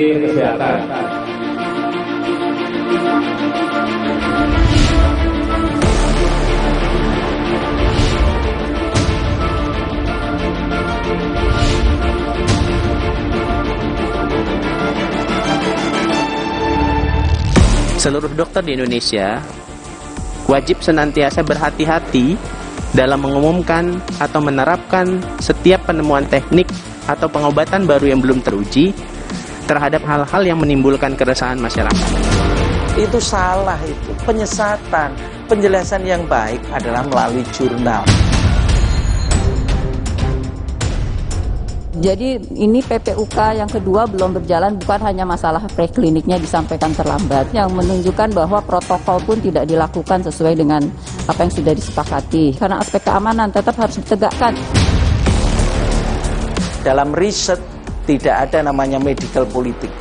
Kesehatan. Seluruh dokter di Indonesia wajib senantiasa berhati-hati dalam mengumumkan atau menerapkan setiap penemuan teknik atau pengobatan baru yang belum teruji terhadap hal-hal yang menimbulkan keresahan masyarakat. Itu salah, itu penyesatan. Penjelasan yang baik adalah melalui jurnal. Jadi ini PPUK yang kedua belum berjalan, bukan hanya masalah prekliniknya disampaikan terlambat, yang menunjukkan bahwa protokol pun tidak dilakukan sesuai dengan apa yang sudah disepakati. Karena aspek keamanan tetap harus ditegakkan. Dalam riset tidak ada namanya medical politik.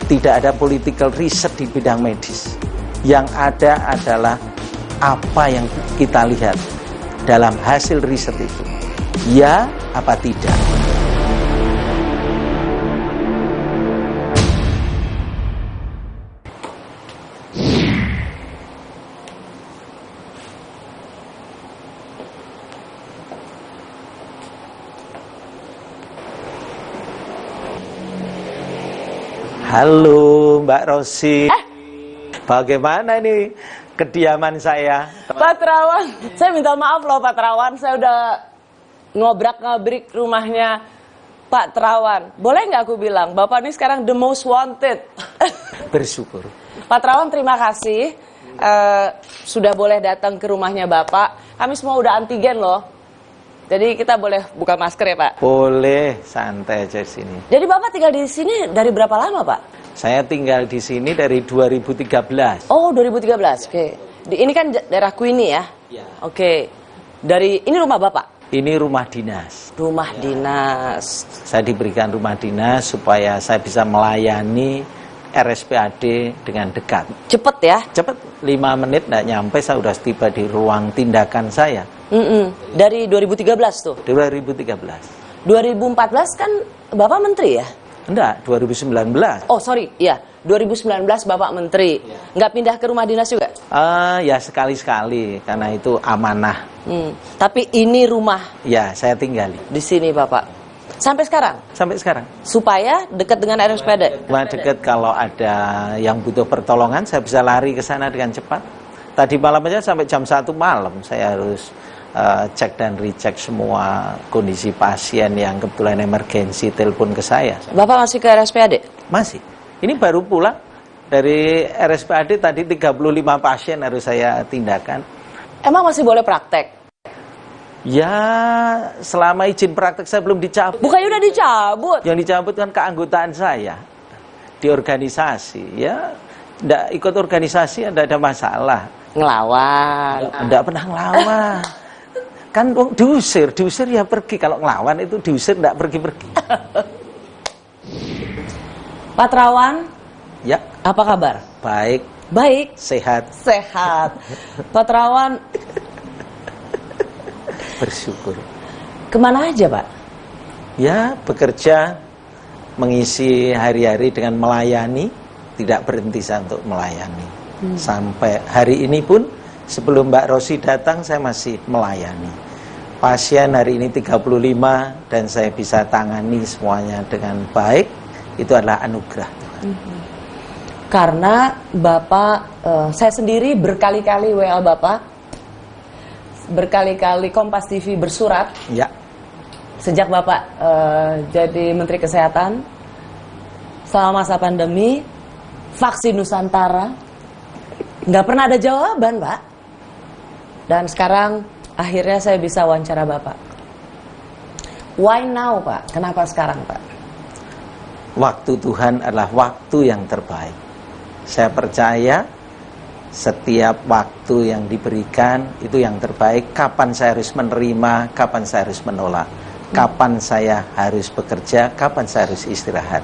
Tidak ada political research di bidang medis. Yang ada adalah apa yang kita lihat dalam hasil riset itu. Ya apa tidak. Halo Mbak Rosi, bagaimana ini kediaman saya? Pak Terawan, saya minta maaf loh Pak Terawan, saya udah ngobrak-ngabrik rumahnya Pak Terawan. Boleh nggak aku bilang, Bapak ini sekarang the most wanted. Bersyukur. Pak Terawan terima kasih sudah boleh datang ke rumahnya Bapak. Kami semua udah antigen loh. Jadi kita boleh buka masker ya Pak? Boleh, santai aja di sini. Jadi Bapak tinggal di sini dari berapa lama Pak? Saya tinggal di sini dari 2013. Oh 2013, oke. Ini kan daerah Queenie ya? Iya. Oke. Ini rumah Bapak? Ini rumah dinas. Rumah dinas. Saya diberikan rumah dinas supaya saya bisa melayani RSPAD dengan dekat. Cepet ya? Cepet, 5 menit nggak nyampe saya udah tiba di ruang tindakan saya. Dari 2013 tuh? 2013. 2014 kan Bapak Menteri ya? Enggak, 2019. Oh sorry, iya 2019 Bapak Menteri. Nggak pindah ke rumah dinas juga? Ya sekali-sekali, karena itu amanah. Tapi ini rumah? Ya, saya tinggali. Di sini Bapak? Sampai sekarang? Sampai sekarang. Supaya dekat dengan RSPAD? Cuma dekat, kalau ada yang butuh pertolongan, saya bisa lari ke sana dengan cepat. Tadi malam aja sampai jam 1 malam, saya harus cek dan recheck semua kondisi pasien yang kebetulan emergensi telepon ke saya. Bapak masih ke RSPAD? Masih. Ini baru pulang dari RSPAD, tadi 35 pasien harus saya tindakan. Emang masih boleh praktek? Ya, selama izin praktek saya belum dicabut. Bukannya udah dicabut? Yang dicabut kan keanggotaan saya di organisasi. Ya, enggak ikut organisasi, enggak ada masalah. Ngelawan? Enggak pernah ngelawan. Kan diusir ya pergi. Kalau ngelawan itu diusir, enggak pergi-pergi. Pak Terawan? Ya. Apa kabar? Baik. Baik? Sehat. Sehat. Pak Terawan? Bersyukur. Kemana aja Pak? Ya, bekerja, mengisi hari-hari dengan melayani. Tidak berhenti saya untuk melayani. Sampai hari ini pun, sebelum Mbak Rosi datang, saya masih melayani. Pasien hari ini 35, dan saya bisa tangani semuanya dengan baik. Itu adalah anugerah Tuhan. Karena Bapak, saya sendiri berkali-kali WA Bapak, berkali-kali Kompas TV bersurat. Ya. Sejak Bapak jadi Menteri Kesehatan, selama masa pandemi, vaksin Nusantara, nggak pernah ada jawaban Pak. Dan sekarang akhirnya saya bisa wawancara Bapak. Why now Pak? Kenapa sekarang Pak? Waktu Tuhan adalah waktu yang terbaik. Saya percaya setiap waktu yang diberikan itu yang terbaik. Kapan saya harus menerima, kapan saya harus menolak. Kapan saya harus bekerja, kapan saya harus istirahat.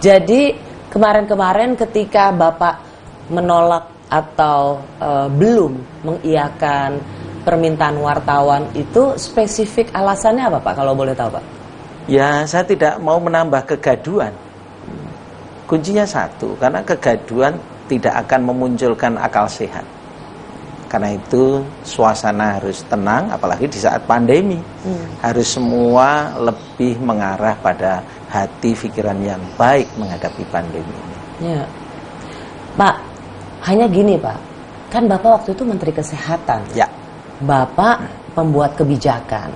Jadi kemarin-kemarin ketika Bapak menolak atau belum mengiyakan permintaan wartawan itu, spesifik alasannya apa Pak, kalau boleh tahu Pak? Ya, saya tidak mau menambah kegaduhan. Kuncinya satu, karena kegaduhan tidak akan memunculkan akal sehat. Karena itu suasana harus tenang, apalagi di saat pandemi. Harus semua lebih mengarah pada hati pikiran yang baik menghadapi pandemi ini. Ya. Pak, hanya gini Pak, kan Bapak waktu itu Menteri Kesehatan. Ya. Bapak pembuat kebijakan.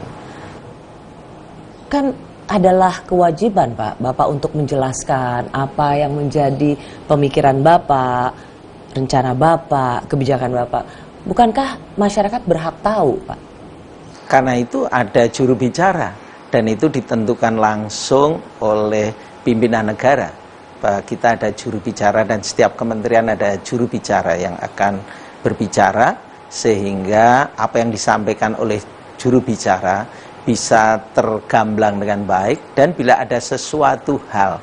Kan adalah kewajiban Bapak untuk menjelaskan apa yang menjadi pemikiran Bapak, rencana Bapak, kebijakan Bapak. Bukankah masyarakat berhak tahu, Pak? Karena itu ada juru bicara, dan itu ditentukan langsung oleh pimpinan negara. Bahwa kita ada juru bicara, dan setiap kementerian ada juru bicara yang akan berbicara, sehingga apa yang disampaikan oleh juru bicara bisa tergamblang dengan baik, dan bila ada sesuatu hal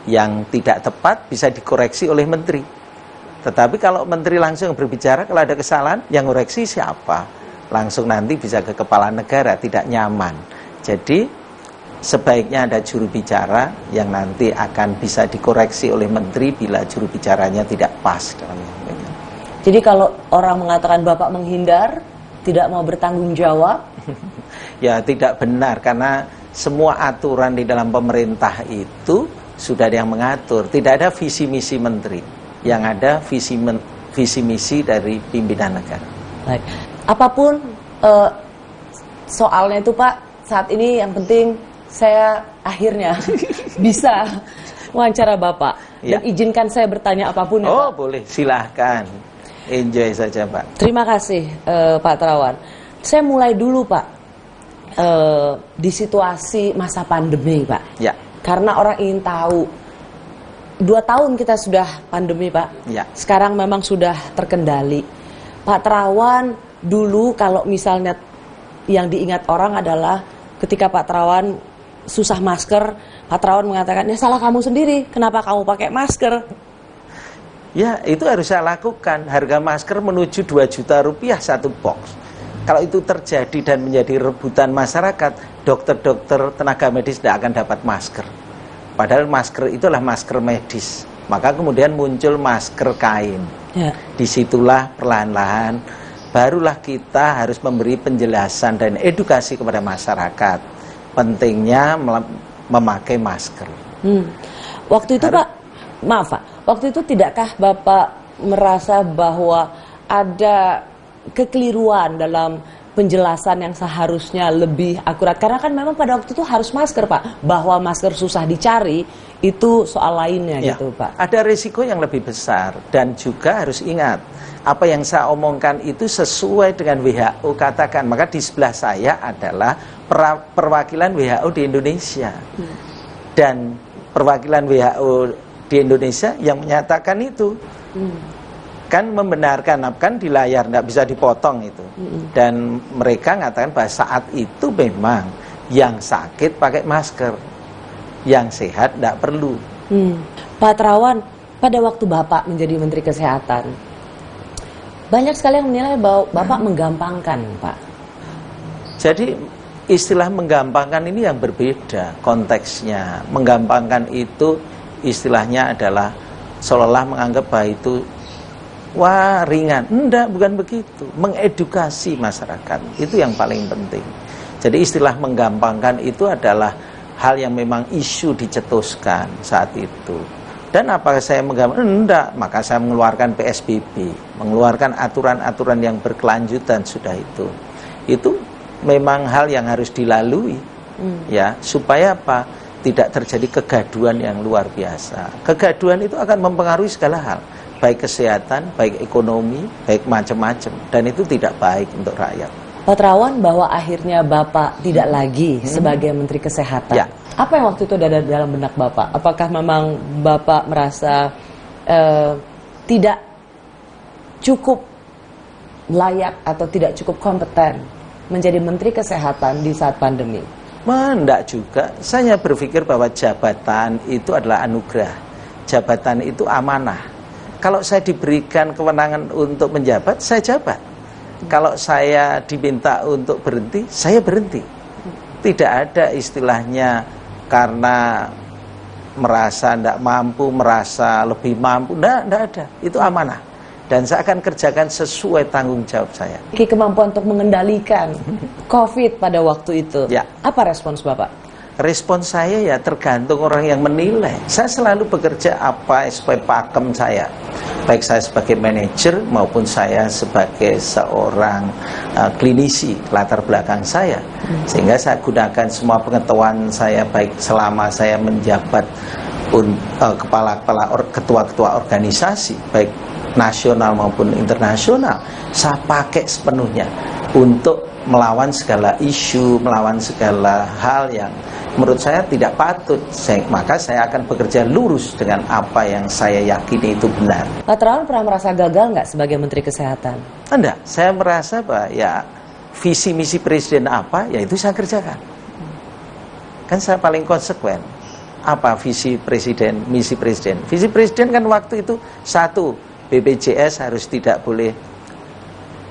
yang tidak tepat bisa dikoreksi oleh menteri. Tetapi kalau menteri langsung berbicara, kalau ada kesalahan, yang koreksi siapa? Langsung nanti bisa ke kepala negara, tidak nyaman. Jadi sebaiknya ada juru bicara yang nanti akan bisa dikoreksi oleh menteri bila juru bicaranya tidak pas dalam menyampaikan. Jadi kalau orang mengatakan Bapak menghindar, tidak mau bertanggung jawab? Ya tidak benar, karena semua aturan di dalam pemerintah itu sudah ada yang mengatur. Tidak ada visi misi menteri, yang ada visi misi dari pimpinan negara. Baik. Apapun soalnya itu Pak, saat ini yang penting saya akhirnya bisa wawancara Bapak. Ya. Dan izinkan saya bertanya apapun ya Oh Pak. boleh, silahkan. Enjoy saja Pak. Terima kasih Pak Terawan. Saya mulai dulu Pak, di situasi masa pandemi Pak. Ya. Karena orang ingin tahu, 2 tahun kita sudah pandemi Pak. Ya. Sekarang memang sudah terkendali. Pak Terawan dulu kalau misalnya yang diingat orang adalah ketika Pak Terawan susah masker, Pak Terawan mengatakan, ya salah kamu sendiri, kenapa kamu pakai masker? Ya, itu harus saya lakukan. Harga masker menuju 2 juta rupiah satu box. Kalau itu terjadi dan menjadi rebutan masyarakat, dokter-dokter, tenaga medis tidak akan dapat masker. Padahal masker itulah masker medis. Maka kemudian muncul masker kain. Ya. Disitulah perlahan-lahan barulah kita harus memberi penjelasan dan edukasi kepada masyarakat pentingnya memakai masker. Waktu itu Pak, maaf Pak, waktu itu tidakkah Bapak merasa bahwa ada kekeliruan dalam penjelasan yang seharusnya lebih akurat? Karena kan memang pada waktu itu harus masker Pak, bahwa masker susah dicari itu soal lainnya Ya, gitu Pak. ada risiko yang lebih besar, dan juga harus ingat apa yang saya omongkan itu sesuai dengan WHO katakan. Maka di sebelah saya adalah perwakilan WHO di Indonesia, dan perwakilan WHO di Indonesia yang menyatakan itu kan membenarkan, kan di layar tidak bisa dipotong itu. Dan mereka mengatakan bahwa saat itu memang yang sakit pakai masker, yang sehat tidak perlu. Pak Terawan, pada waktu Bapak menjadi Menteri Kesehatan, banyak sekali yang menilai bahwa Bapak menggampangkan Pak. Jadi istilah menggampangkan ini yang berbeda konteksnya. Menggampangkan itu istilahnya adalah seolah-olah menganggap bahwa itu wah ringan. Enggak, bukan begitu. Mengedukasi masyarakat itu yang paling penting. Jadi istilah menggampangkan itu adalah hal yang memang isu dicetuskan saat itu. Dan apakah saya menggampangkan? Enggak, maka saya mengeluarkan PSBB, mengeluarkan aturan-aturan yang berkelanjutan sudah itu. Itu memang hal yang harus dilalui, ya, supaya apa? Tidak terjadi kegaduhan yang luar biasa. Kegaduhan itu akan mempengaruhi segala hal, baik kesehatan, baik ekonomi, baik macam-macam, dan itu tidak baik untuk rakyat. Pak Terawan, bahwa akhirnya Bapak tidak lagi sebagai Menteri Kesehatan. Ya. Apa yang waktu itu ada dalam benak Bapak? Apakah memang Bapak merasa tidak cukup layak atau tidak cukup kompeten menjadi Menteri Kesehatan di saat pandemi? Enggak juga. Saya berpikir bahwa jabatan itu adalah anugerah. Jabatan itu amanah. Kalau saya diberikan kewenangan untuk menjabat, saya jabat. Kalau saya diminta untuk berhenti, saya berhenti. Tidak ada istilahnya karena merasa tidak mampu, merasa lebih mampu. Tidak ada. Itu amanah. Dan saya akan kerjakan sesuai tanggung jawab saya. Kemampuan untuk mengendalikan COVID pada waktu itu. Ya. Apa respons Bapak? Respons saya ya tergantung orang yang menilai. Saya selalu bekerja apa sesuai pakem saya. Baik saya sebagai manajer maupun saya sebagai seorang klinisi, latar belakang saya. Sehingga saya gunakan semua pengetahuan saya baik selama saya menjabat ketua-ketua organisasi, baik nasional maupun internasional, saya pakai sepenuhnya untuk melawan segala isu, melawan segala hal yang menurut saya tidak patut. Maka saya akan bekerja lurus dengan apa yang saya yakini itu benar. Pak Terawan pernah merasa gagal nggak sebagai Menteri Kesehatan? Enggak, saya merasa bahwa ya visi misi presiden apa, ya itu saya kerjakan. Kan saya paling konsekuen. Apa visi presiden, misi presiden? Visi presiden kan waktu itu satu, BPJS harus tidak boleh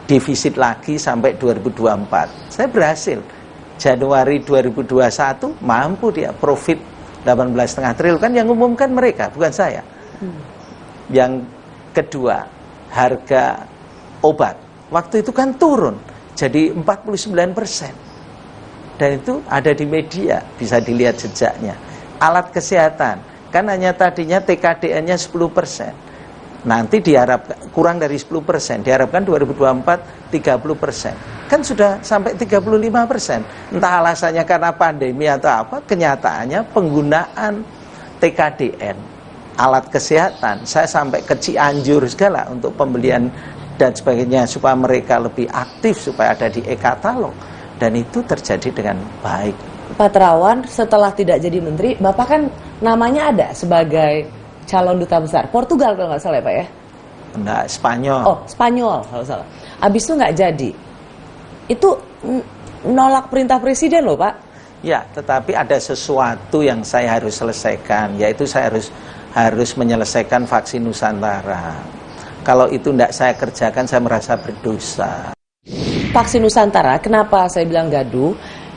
defisit lagi sampai 2024. Saya berhasil. Januari 2021 mampu dia profit 18,5 triliun, kan yang umumkan mereka, bukan saya. Yang kedua, harga obat waktu itu kan turun jadi 49%. Dan itu ada di media, bisa dilihat jejaknya. Alat kesehatan kan hanya tadinya TKDN-nya 10%. Nanti diharapkan kurang dari 10%, diharapkan 2024 30%. Kan sudah sampai 35%. Entah alasannya karena pandemi atau apa, kenyataannya penggunaan TKDN, alat kesehatan, saya sampai ke Cianjur segala untuk pembelian dan sebagainya supaya mereka lebih aktif, supaya ada di e-katalog. Dan itu terjadi dengan baik. Pak Terawan setelah tidak jadi menteri, Bapak kan namanya ada sebagai calon duta besar Portugal kalau nggak salah ya Pak ya? Enggak, Spanyol. Oh, Spanyol kalau salah. Abis itu nggak jadi. Itu nolak perintah presiden loh Pak. Ya, tetapi ada sesuatu yang saya harus selesaikan, yaitu saya harus menyelesaikan vaksin Nusantara. Kalau itu tidak saya kerjakan, saya merasa berdosa. Vaksin Nusantara, kenapa saya bilang gaduh?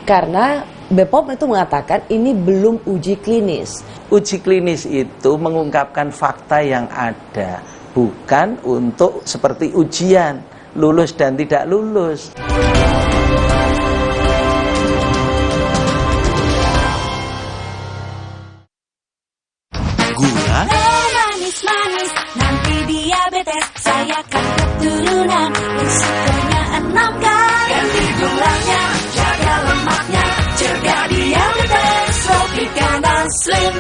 Karena BPOM itu mengatakan ini belum uji klinis. Uji klinis itu mengungkapkan fakta yang ada, bukan untuk seperti ujian, lulus dan tidak lulus. Gula manis-manis, nanti diabetes, saya kan keturunan, risikonya 6 kali. Ganti gulanya, jaga lemaknya, cegah diabetes, Tropika dan Slim.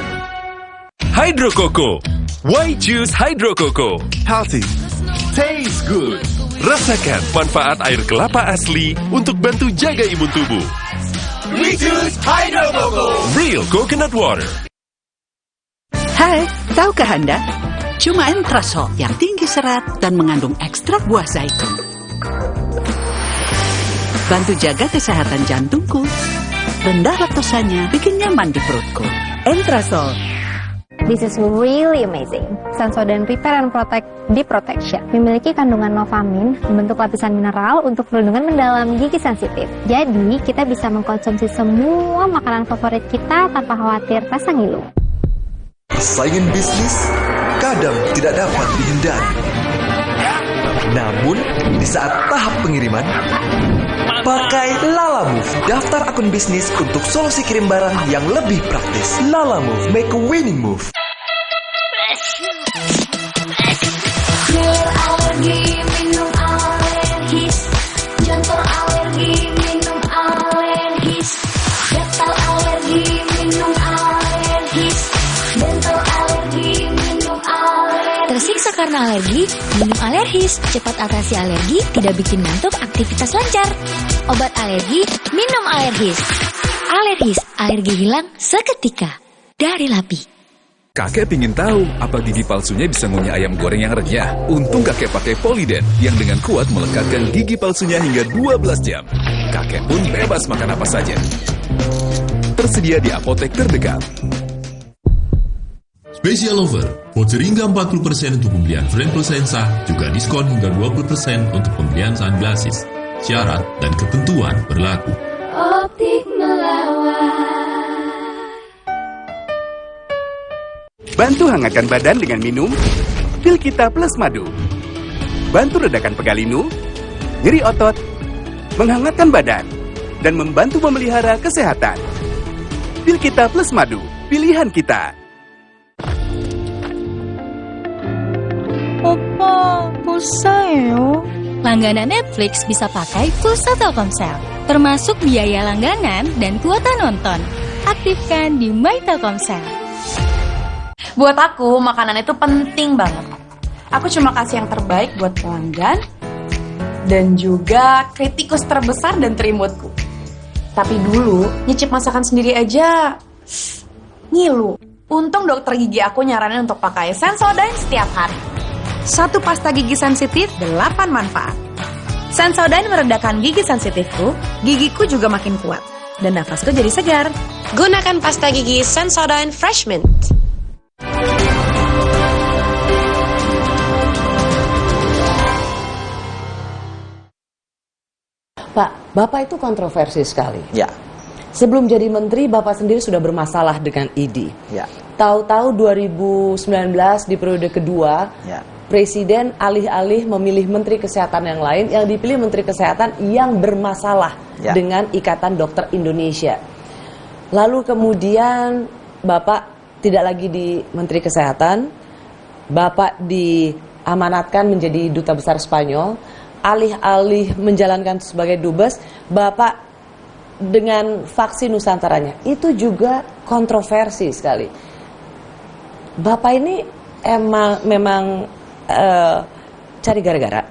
Hydro Coco. Why choose Hydro Coco? Healthy, taste good. Rasakan manfaat air kelapa asli untuk bantu jaga imun tubuh. We choose Hydro Coco. Real coconut water. Hai, tahukah Anda? Cuma Entrasol yang tinggi serat dan mengandung ekstrak buah zaitun. Bantu jaga kesehatan jantungku. Rendah laktosanya bikin nyaman di perutku. Entrasol. This is really amazing. Sensodyne Repair and Protect Deep Protection memiliki kandungan novamin, membentuk lapisan mineral untuk perlindungan mendalam gigi sensitif. Jadi, kita bisa mengkonsumsi semua makanan favorit kita tanpa khawatir rasa ngilu. Saingan bisnis kadang tidak dapat dihindari. Namun, di saat tahap pengiriman, pakai Lalamove, daftar akun bisnis untuk solusi kirim barang yang lebih praktis. Lalamove, make a winning move. Kulit alergi, minum alergis. Jantung alergi, minum alergis. Gatal alergi, minum alergis. Dental alergi, minum alergis. Tersiksa karena alergi, minum alergis. Cepat atasi alergi, tidak bikin ngantuk, aktivitas lancar. Obat alergi, minum alergis. Alergis, alergi hilang seketika. Dari Lapi. Kakek pingin tahu apa gigi palsunya bisa ngunyah ayam goreng yang renyah. Untung kakek pakai Poliden yang dengan kuat melekatkan gigi palsunya hingga 12 jam. Kakek pun bebas makan apa saja. Tersedia di apotek terdekat. Special offer, voucher hingga 40% untuk pembelian frame plus lensa, juga diskon hingga 20% untuk pembelian sunglasses. Syarat dan ketentuan berlaku. Optik melawan. Bantu hangatkan badan dengan minum Pilkita Plus Madu. Bantu redakan pegalinu, nyeri otot, menghangatkan badan, dan membantu memelihara kesehatan. Pilkita Plus Madu, pilihan kita. Opa, pulsa요. Langganan Netflix bisa pakai pulsa Telkomsel, termasuk biaya langganan dan kuota nonton. Aktifkan di My Telkomsel. Buat aku, makanan itu penting banget. Aku cuma kasih yang terbaik buat pelanggan dan juga kritikus terbesar dan terimutku. Tapi dulu, nyicip masakan sendiri aja ngilu. Untung dokter gigi aku nyaranin untuk pakai Sensodyne setiap hari. 1 pasta gigi sensitif, 8 manfaat. Sensodyne meredakan gigi sensitifku, gigiku juga makin kuat. Dan nafasku jadi segar. Gunakan pasta gigi Sensodyne Fresh Mint. Pak, Bapak itu kontroversi sekali. Ya. Sebelum jadi menteri, Bapak sendiri sudah bermasalah dengan ID. Ya. Tahu-tahu 2019 di periode kedua, Ya. Presiden alih-alih memilih Menteri Kesehatan yang lain, yang dipilih Menteri Kesehatan yang bermasalah dengan Ikatan Dokter Indonesia. Lalu kemudian Bapak tidak lagi di Menteri Kesehatan, Bapak diamanatkan menjadi Duta Besar Spanyol, alih-alih menjalankan sebagai Dubes, Bapak dengan vaksin Nusantaranya, itu juga kontroversi sekali. Bapak ini memang cari gara-gara?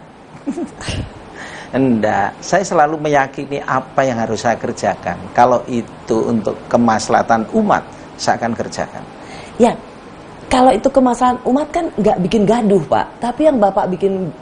Enggak, saya selalu meyakini apa yang harus saya kerjakan. Kalau itu untuk kemaslahatan umat, saya akan kerjakan. Ya, kalau itu kemaslahatan umat kan nggak bikin gaduh, Pak. Tapi yang Bapak bikin,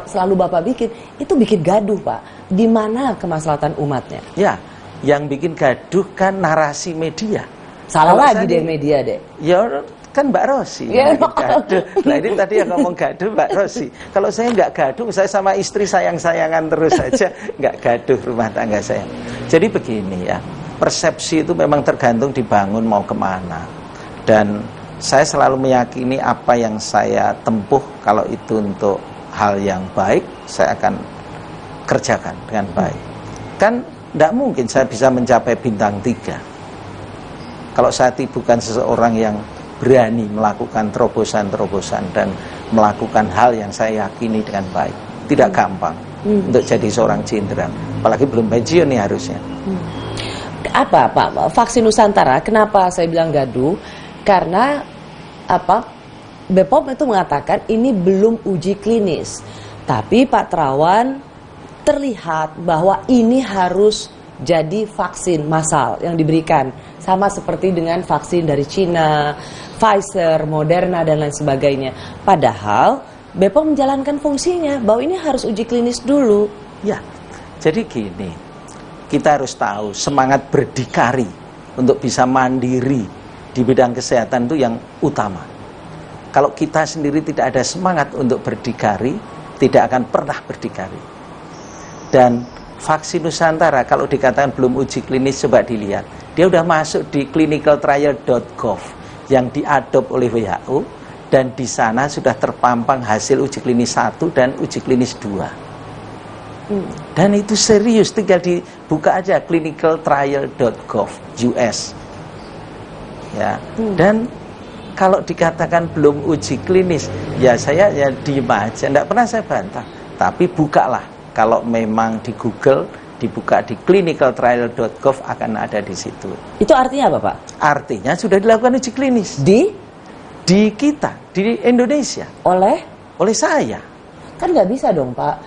selalu Bapak bikin, itu bikin gaduh, Pak. Di mana kemaslahatan umatnya? Ya, yang bikin gaduh kan narasi media. Salah lagi deh media deh. Ya kan Mbak Rosi yang gaduh. Nah ini tadi yang ngomong gaduh Mbak Rosi. Kalau saya nggak gaduh, saya sama istri sayang-sayangan terus saja, nggak gaduh rumah tangga saya. Jadi begini ya, persepsi itu memang tergantung dibangun mau kemana. Dan saya selalu meyakini apa yang saya tempuh, kalau itu untuk hal yang baik, saya akan kerjakan dengan baik. Kan tidak mungkin saya bisa mencapai bintang 3 kalau saya bukan seseorang yang berani melakukan terobosan-terobosan dan melakukan hal yang saya yakini dengan baik. Tidak gampang untuk jadi seorang jenderal, apalagi belum pensiun nih harusnya. Apa Pak, vaksin Nusantara, kenapa saya bilang gaduh? Karena BPOM itu mengatakan ini belum uji klinis. Tapi Pak Terawan terlihat bahwa ini harus jadi vaksin massal yang diberikan, sama seperti dengan vaksin dari Cina, Pfizer, Moderna dan lain sebagainya. Padahal BPOM menjalankan fungsinya bahwa ini harus uji klinis dulu. Ya, jadi gini, kita harus tahu semangat berdikari untuk bisa mandiri di bidang kesehatan itu yang utama. Kalau kita sendiri tidak ada semangat untuk berdikari, tidak akan pernah berdikari. Dan vaksin Nusantara kalau dikatakan belum uji klinis, coba dilihat. Dia udah masuk di clinicaltrial.gov yang diadop oleh WHO, dan di sana sudah terpampang hasil uji klinis 1 dan uji klinis 2. Dan itu serius, tinggal dibuka aja clinicaltrial.gov US. Ya. Dan kalau dikatakan belum uji klinis, ya saya ya diem aja, enggak pernah saya bantah. Tapi bukalah, kalau memang di Google dibuka di clinicaltrial.gov akan ada di situ. Itu artinya apa, Pak? Artinya sudah dilakukan uji klinis di kita, di Indonesia. Oleh saya. Kan nggak bisa dong, Pak.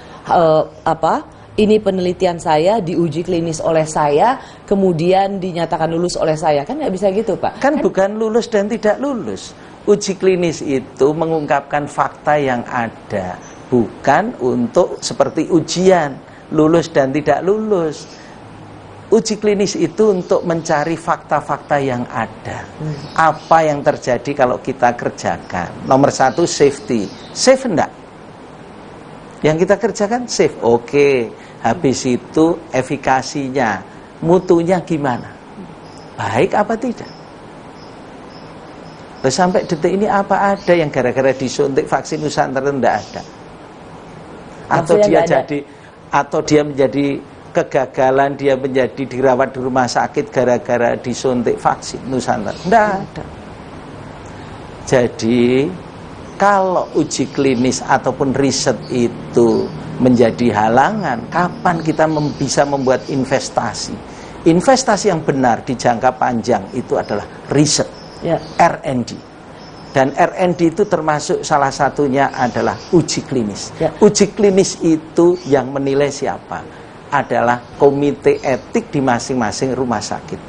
Ini penelitian saya diuji klinis oleh saya, kemudian dinyatakan lulus oleh saya. Kan nggak bisa gitu, Pak. Kan bukan lulus dan tidak lulus. Uji klinis itu mengungkapkan fakta yang ada, bukan untuk seperti ujian lulus dan tidak lulus. Uji klinis itu untuk mencari fakta-fakta yang ada. Apa yang terjadi kalau kita kerjakan? Nomor 1, safety. Safe enggak? Yang kita kerjakan safe. Oke. Habis itu efikasinya, mutunya gimana? Baik apa tidak? Loh, sampai detik ini apa ada yang gara-gara disuntik vaksin Nusantara tidak ada? Atau Maksudnya dia jadi atau dia menjadi kegagalan, dia menjadi dirawat di rumah sakit gara-gara disuntik vaksin Nusantara? Tidak ada. Jadi kalau uji klinis ataupun riset itu menjadi halangan, kapan kita bisa membuat investasi? Investasi yang benar di jangka panjang itu adalah riset, R&D. Dan R&D itu termasuk salah satunya adalah uji klinis. Uji klinis itu yang menilai siapa? Adalah komite etik di masing-masing rumah sakit.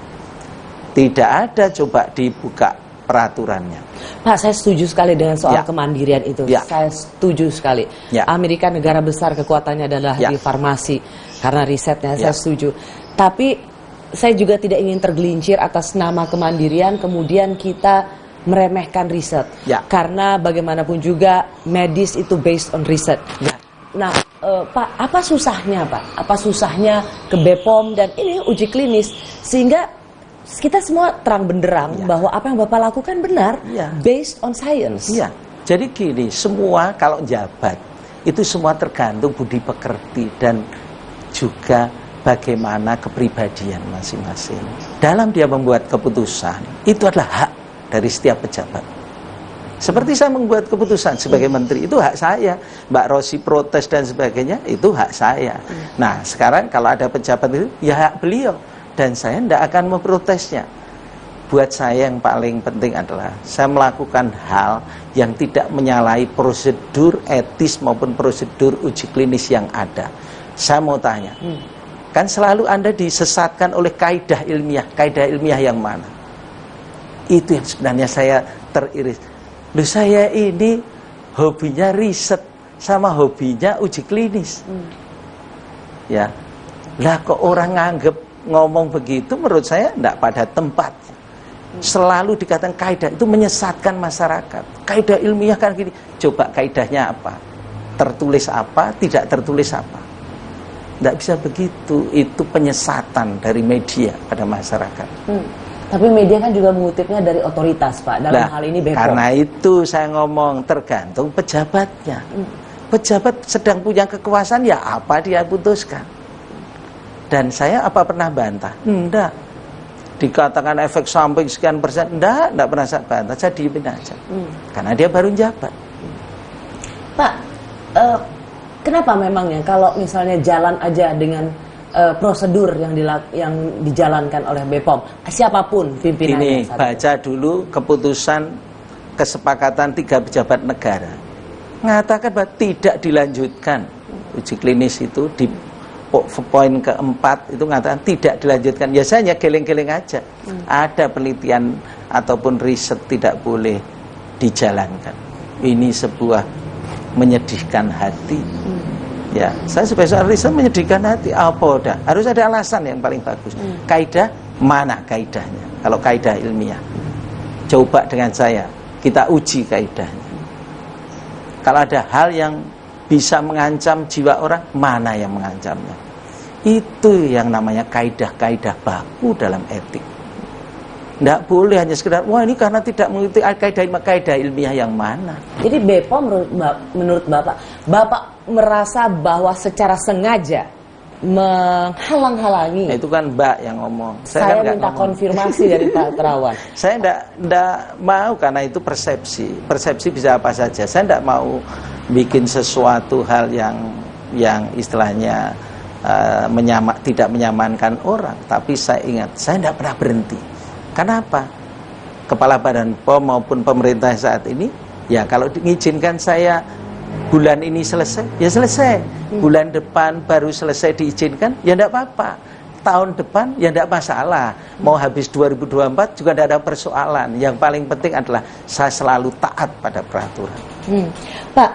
Tidak ada coba dibuka peraturannya. Pak, saya setuju sekali dengan soal kemandirian itu. Saya setuju sekali. Amerika negara besar, kekuatannya adalah di farmasi. Karena risetnya saya setuju. Tapi saya juga tidak ingin tergelincir atas nama kemandirian, kemudian kita meremehkan riset. Karena bagaimanapun juga medis itu based on riset. Nah, Pak, apa susahnya Pak? Apa susahnya ke BPOM dan ini uji klinis sehingga kita semua terang benderang bahwa apa yang Bapak lakukan benar, based on science. Jadi gini, semua kalau jabat itu semua tergantung budi pekerti dan juga bagaimana kepribadian masing-masing. Dalam dia membuat keputusan, itu adalah hak dari setiap pejabat. Seperti saya membuat keputusan sebagai menteri, itu hak saya. Mbak Rosi protes dan sebagainya, itu hak saya. Nah, sekarang kalau ada pejabat itu, ya hak beliau. Dan saya tidak akan memprotesnya. Buat saya yang paling penting adalah saya melakukan hal yang tidak menyalahi prosedur etis maupun prosedur uji klinis yang ada. Saya mau tanya, kan selalu Anda disesatkan oleh kaidah ilmiah yang mana? Itu yang sebenarnya saya teriris. Loh, saya ini hobinya riset sama hobinya uji klinis. Ya, lah kok orang nganggep ngomong begitu, menurut saya tidak pada tempat. Selalu dikatakan kaidah itu menyesatkan masyarakat. Kaidah ilmiah kan gini. Coba kaidahnya apa? Tertulis apa? Tidak tertulis apa? Tidak bisa begitu. Itu penyesatan dari media pada masyarakat. Tapi media kan juga mengutipnya dari otoritas, Pak. Dalam hal ini BPOM. Karena itu saya ngomong tergantung pejabatnya. Pejabat sedang punya kekuasaan, ya apa dia putuskan. Dan saya apa pernah bantah? Enggak. Dikatakan efek samping sekian persen, enggak pernah saya bantah. Saya diemin aja. Karena dia baru jabat. Pak, kenapa memangnya kalau misalnya jalan aja dengan prosedur yang dijalankan oleh BPOM, siapapun pimpinannya? Ini baca dulu keputusan kesepakatan 3 pejabat negara. Mengatakan bahwa tidak dilanjutkan uji klinis itu di poin keempat itu mengatakan tidak dilanjutkan. Ya saya hanya geleng-geleng aja. Ada penelitian ataupun riset tidak boleh dijalankan. Ini sebuah menyedihkan hati. Ya, saya sebagai seorang riset menyedihkan hati. Apa udah? Harus ada alasan yang paling bagus. Kaidah mana kaidahnya? Kalau kaidah ilmiah, coba dengan saya kita uji kaidahnya. Kalau ada hal yang bisa mengancam jiwa orang, mana yang mengancamnya? Itu yang namanya kaidah-kaidah baku dalam etik. Tidak boleh hanya sekedar, wah ini karena tidak mengikuti kaidah ilmiah yang mana. Jadi BPOM menurut Bapak merasa bahwa secara sengaja menghalang-halangi. Itu kan Mbak yang ngomong. Saya kan minta konfirmasi dari Pak Terawan. Saya tidak mau karena itu persepsi. Persepsi bisa apa saja. Saya tidak mau bikin sesuatu hal yang istilahnya tidak menyamankan orang. Tapi saya ingat, saya tidak pernah berhenti. Kenapa? Kepala Badan POM maupun pemerintah saat ini, ya kalau diizinkan saya bulan ini selesai, ya selesai. Bulan depan baru selesai diizinkan, ya tidak apa-apa. Tahun depan, ya tidak masalah. Mau habis 2024 juga tidak ada persoalan. Yang paling penting adalah saya selalu taat pada peraturan. Pak,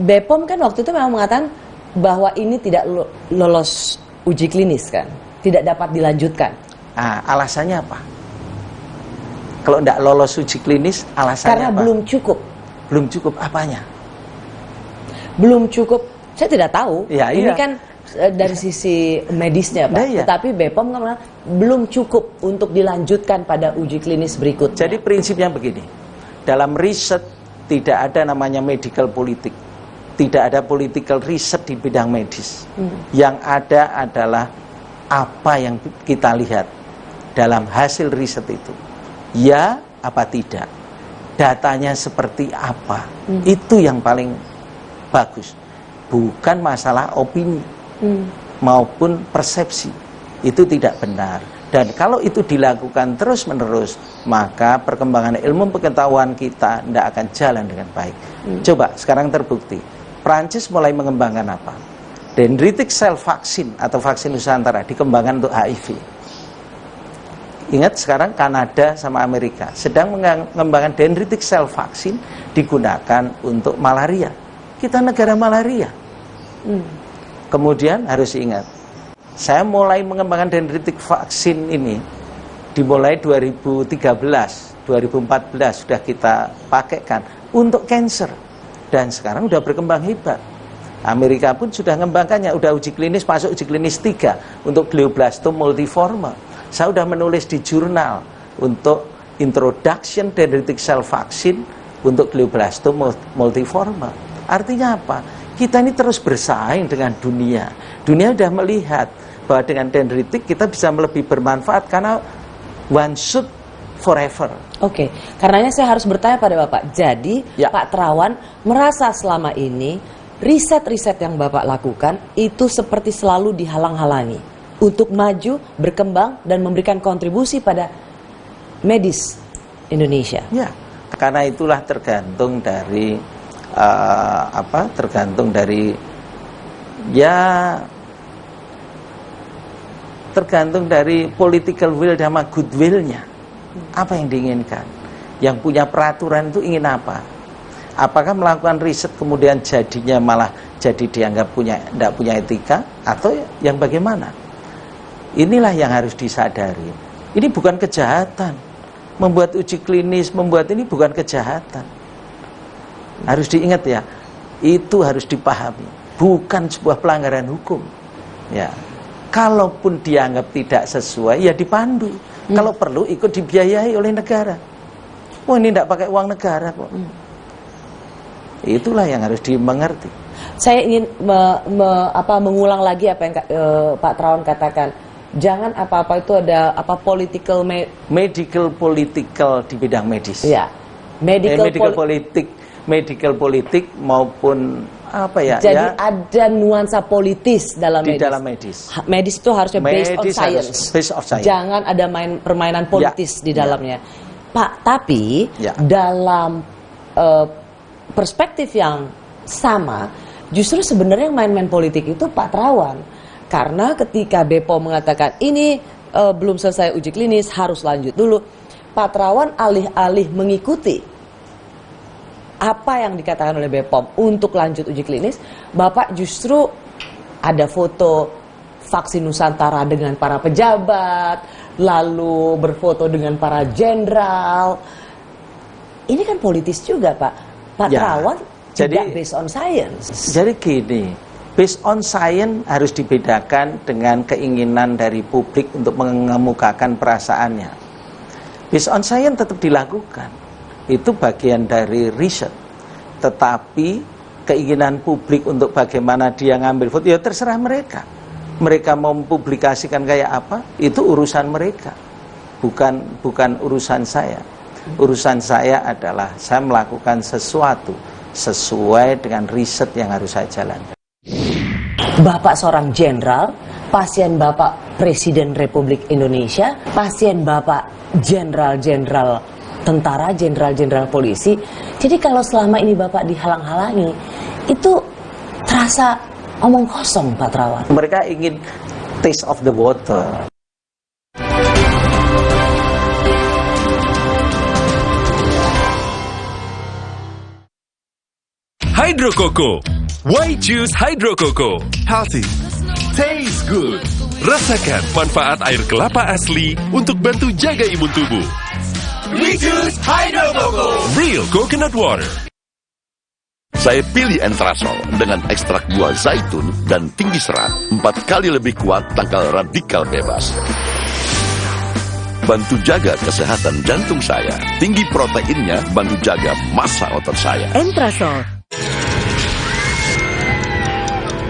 BPOM kan waktu itu memang mengatakan bahwa ini tidak lolos uji klinis kan, tidak dapat dilanjutkan. Alasannya apa? Kalau tidak lolos uji klinis, alasannya karena apa? Belum cukup. Belum cukup apanya? Belum cukup, saya tidak tahu. Ya, ini iya. kan dari sisi medisnya, Pak. Nah, iya. Tetapi BPOM belum cukup untuk dilanjutkan pada uji klinis berikutnya. Jadi prinsipnya begini, dalam riset tidak ada namanya medical politik, tidak ada political riset di bidang medis. Yang ada adalah apa yang kita lihat dalam hasil riset itu, ya apa tidak, datanya seperti apa, itu yang paling bagus, bukan masalah opini maupun persepsi, itu tidak benar. Dan kalau itu dilakukan terus-menerus, maka perkembangan ilmu pengetahuan kita tidak akan jalan dengan baik. Coba sekarang terbukti, Prancis mulai mengembangkan apa? Dendritic cell vaccine atau vaksin Nusantara dikembangkan untuk HIV. Ingat sekarang Kanada sama Amerika sedang mengembangkan dendritic cell vaccine digunakan untuk malaria. Kita negara malaria. Kemudian harus ingat, saya mulai mengembangkan dendritic vaksin ini dimulai 2013, 2014 sudah kita pakaikan untuk cancer, dan sekarang sudah berkembang hebat. Amerika pun sudah mengembangkannya, sudah uji klinis, masuk uji klinis 3 untuk glioblastoma multiforme. Saya sudah menulis di jurnal untuk introduction dendritic cell vaccine untuk glioblastoma multiforme. Artinya apa? Kita ini terus bersaing dengan dunia. Dunia sudah melihat bahwa dengan dendritik kita bisa lebih bermanfaat karena one shot forever. Oke, karenanya saya harus bertanya pada Bapak. Jadi Pak Terawan merasa selama ini riset-riset yang Bapak lakukan itu seperti selalu dihalang-halangi untuk maju, berkembang, dan memberikan kontribusi pada medis Indonesia. Ya, karena itulah tergantung dari tergantung dari political will dan goodwill-nya. Apa yang diinginkan? Yang punya peraturan itu ingin apa? Apakah melakukan riset kemudian jadinya malah jadi dianggap tidak punya etika, atau yang bagaimana? Inilah yang harus disadari. Ini bukan kejahatan. Membuat uji klinis, membuat ini bukan kejahatan. Harus diingat ya, itu harus dipahami. Bukan sebuah pelanggaran hukum. Ya, kalaupun dianggap tidak sesuai, ya dipandu. Kalau perlu ikut dibiayai oleh negara. Oh, ini tidak pakai uang negara kok. Itulah yang harus dimengerti. Saya ingin mengulang lagi apa yang Pak Terawan katakan. Jangan apa-apa itu ada medical political di bidang medis. Ya, medical politik maupun apa ya? Jadi ada nuansa politis dalam medis. Di dalam medis. Medis itu harusnya based on science. Jangan ada permainan politis di dalamnya. Pak, tapi dalam perspektif yang sama, justru sebenarnya yang main-main politik itu Pak Terawan. Karena ketika BPOM mengatakan ini belum selesai uji klinis, harus lanjut dulu, Pak Terawan alih-alih mengikuti apa yang dikatakan oleh BPOM untuk lanjut uji klinis, Bapak justru ada foto vaksin Nusantara dengan para pejabat, lalu berfoto dengan para jenderal. Ini kan politis juga, Pak. Pak Terawan tidak based on science. Jadi gini, based on science harus dibedakan dengan keinginan dari publik untuk mengemukakan perasaannya. Based on science tetap dilakukan. Itu bagian dari riset. Tetapi keinginan publik untuk bagaimana dia ngambil foto, ya terserah mereka. Mereka mau mempublikasikan kayak apa, itu urusan mereka. Bukan urusan saya. Urusan saya adalah saya melakukan sesuatu sesuai dengan riset yang harus saya jalankan. Bapak seorang jenderal, pasien Bapak Presiden Republik Indonesia, pasien Bapak jenderal-jenderal tentara, jenderal-jenderal polisi. Jadi kalau selama ini Bapak dihalang-halangi, itu terasa omong kosong, Pak Terawan. Mereka ingin taste of the water. Hydro Coco. Why choose Hydro Coco? Healthy, taste good. Rasakan manfaat air kelapa asli untuk bantu jaga imun tubuh. We choose Hydro Coco. Real coconut water. Saya pilih Entrasol dengan ekstrak buah zaitun dan tinggi serat, 4 kali lebih kuat tangkal radikal bebas. Bantu jaga kesehatan jantung saya. Tinggi proteinnya bantu jaga massa otot saya. Entrasol.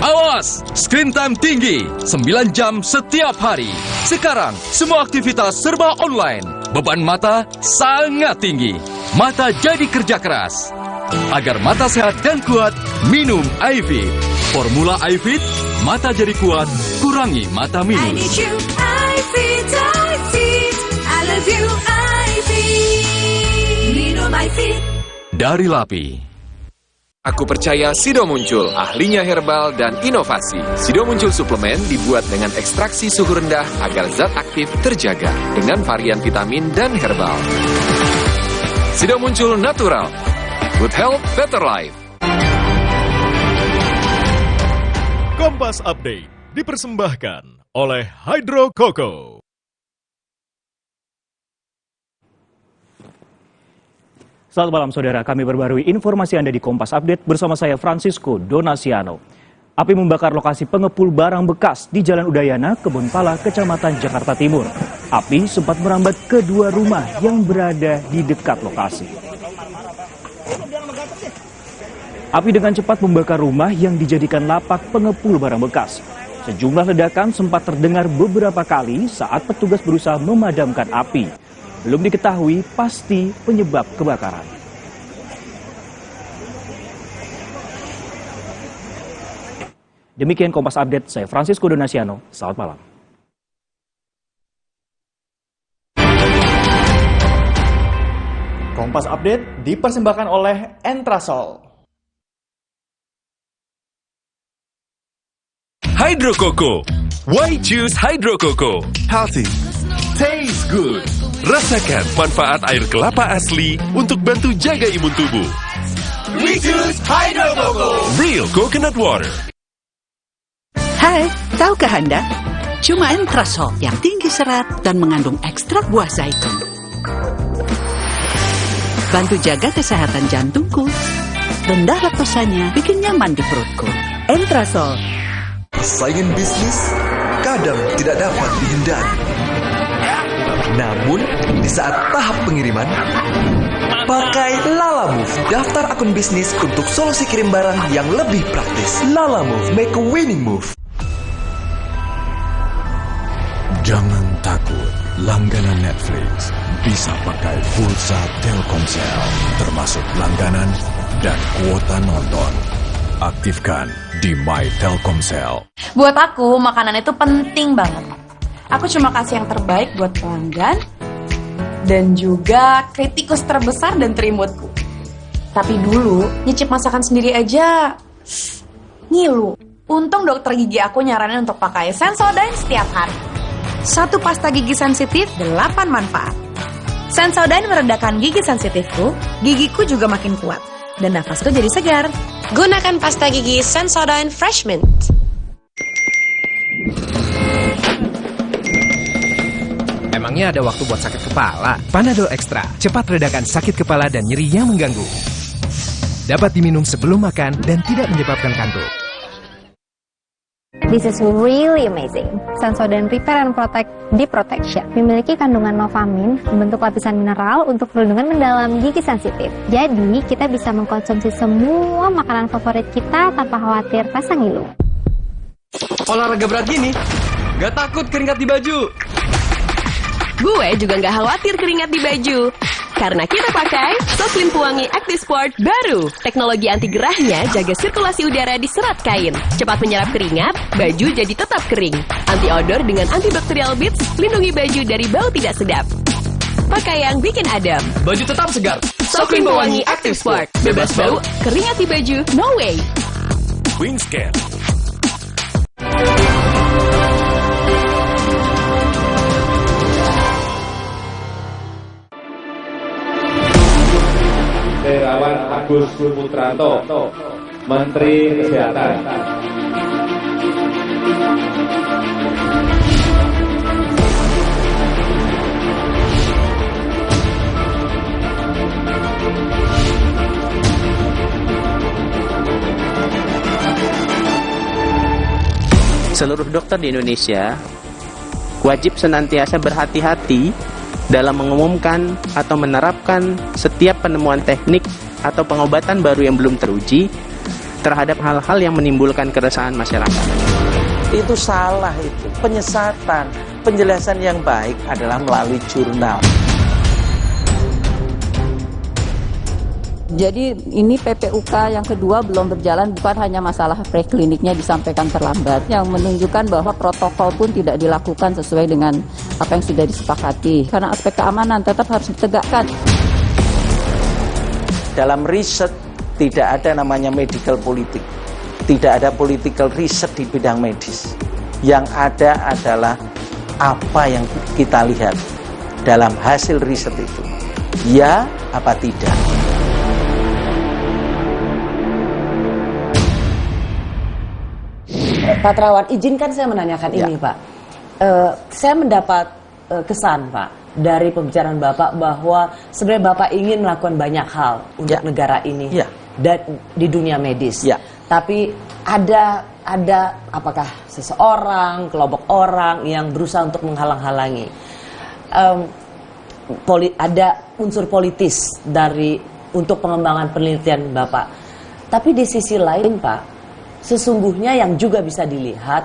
Awas, screen time tinggi, 9 jam setiap hari. Sekarang, semua aktivitas serba online. Beban mata sangat tinggi. Mata jadi kerja keras. Agar mata sehat dan kuat, minum iFit. Formula iFit, mata jadi kuat, kurangi mata minus. I need you, iFit, iFit. I love you, iFit. Minum iFit. Dari LAPI. Aku percaya Sido Muncul, ahlinya herbal dan inovasi. Sido Muncul suplemen dibuat dengan ekstraksi suhu rendah agar zat aktif terjaga dengan varian vitamin dan herbal. Sido Muncul natural. Good health, better life. Kompas Update dipersembahkan oleh Hydro Coco. Selamat malam saudara, kami perbarui informasi Anda di Kompas Update bersama saya Francisco Donasiano. Api membakar lokasi pengepul barang bekas di Jalan Udayana, Kebonpala, Kecamatan Jakarta Timur. Api sempat merambat ke 2 rumah yang berada di dekat lokasi. Api dengan cepat membakar rumah yang dijadikan lapak pengepul barang bekas. Sejumlah ledakan sempat terdengar beberapa kali saat petugas berusaha memadamkan api. Belum diketahui pasti penyebab kebakaran. Demikian Kompas Update, saya Francisco Donasiano. Selamat malam. Kompas Update dipersembahkan oleh Entrasol. Hydro Coco. Why choose Hydro Coco? Healthy, taste good. Rasakan manfaat air kelapa asli untuk bantu jaga imun tubuh. We choose Hydro Coco. Real coconut water. Hai, tahukah Anda? Cuma Entrasol yang tinggi serat dan mengandung ekstrak buah zaitun. Bantu jaga kesehatan jantungku. Rendah laktosanya bikin nyaman di perutku. Entrasol. Saingan bisnis kadang tidak dapat dihindari. Namun, di saat tahap pengiriman, pakai Lalamove, daftar akun bisnis untuk solusi kirim barang yang lebih praktis. Lalamove, make a winning move. Jangan takut, langganan Netflix bisa pakai pulsa Telkomsel, termasuk langganan dan kuota nonton. Aktifkan di My Telkomsel. Buat aku, makanan itu penting banget. Aku cuma kasih yang terbaik buat pelanggan dan juga kritikus terbesar dan terimutku. Tapi dulu, nyicip masakan sendiri aja ngilu. Untung dokter gigi aku nyaranin untuk pakai Sensodyne setiap hari. 1 pasta gigi sensitif, 8 manfaat. Sensodyne meredakan gigi sensitifku, gigiku juga makin kuat. Dan nafasku jadi segar. Gunakan pasta gigi Sensodyne Fresh Mint. Emangnya ada waktu buat sakit kepala? Panadol Extra, cepat redakan sakit kepala dan nyeri yang mengganggu. Dapat diminum sebelum makan dan tidak menyebabkan kantuk. This is really amazing. Sensodyne Repair and Protect Deep Protection memiliki kandungan Novamin, membentuk lapisan mineral untuk perlindungan mendalam gigi sensitif. Jadi, kita bisa mengkonsumsi semua makanan favorit kita tanpa khawatir rasa ngilu. Olahraga berat gini, gak takut keringat di baju. Gue juga gak khawatir keringat di baju. Karena kita pakai Soklin Pewangi Active Sport baru. Teknologi anti gerahnya jaga sirkulasi udara di serat kain. Cepat menyerap keringat, baju jadi tetap kering. Anti odor dengan antibacterial beads, lindungi baju dari bau tidak sedap. Pakai yang bikin adem. Baju tetap segar. Soklin Pewangi Active Sport. Bebas bau, keringat di baju, no way. Wingscan. Terawan Agus Putranto, Menteri Kesehatan. seluruh dokter di Indonesia wajib senantiasa berhati-hati dalam mengumumkan atau menerapkan setiap penemuan teknik atau pengobatan baru yang belum teruji terhadap hal-hal yang menimbulkan keresahan masyarakat. Itu salah itu, penyesatan. Penjelasan yang baik adalah melalui jurnal. Jadi ini PPUK yang kedua belum berjalan, bukan hanya masalah prekliniknya disampaikan terlambat, yang menunjukkan bahwa protokol pun tidak dilakukan sesuai dengan apa yang sudah disepakati. Karena aspek keamanan tetap harus ditegakkan. Dalam riset tidak ada namanya medical politik. Tidak ada political research di bidang medis. Yang ada adalah apa yang kita lihat dalam hasil riset itu. Ya apa tidak. Pak Terawan, izinkan saya menanyakan ini, Pak. Saya mendapat kesan, Pak, dari pembicaraan Bapak bahwa sebenarnya Bapak ingin melakukan banyak hal untuk negara ini dan di dunia medis. Tapi ada apakah seseorang, kelompok orang yang berusaha untuk menghalang-halangi? Ada unsur politis untuk pengembangan penelitian Bapak. Tapi di sisi lain, Pak, sesungguhnya yang juga bisa dilihat,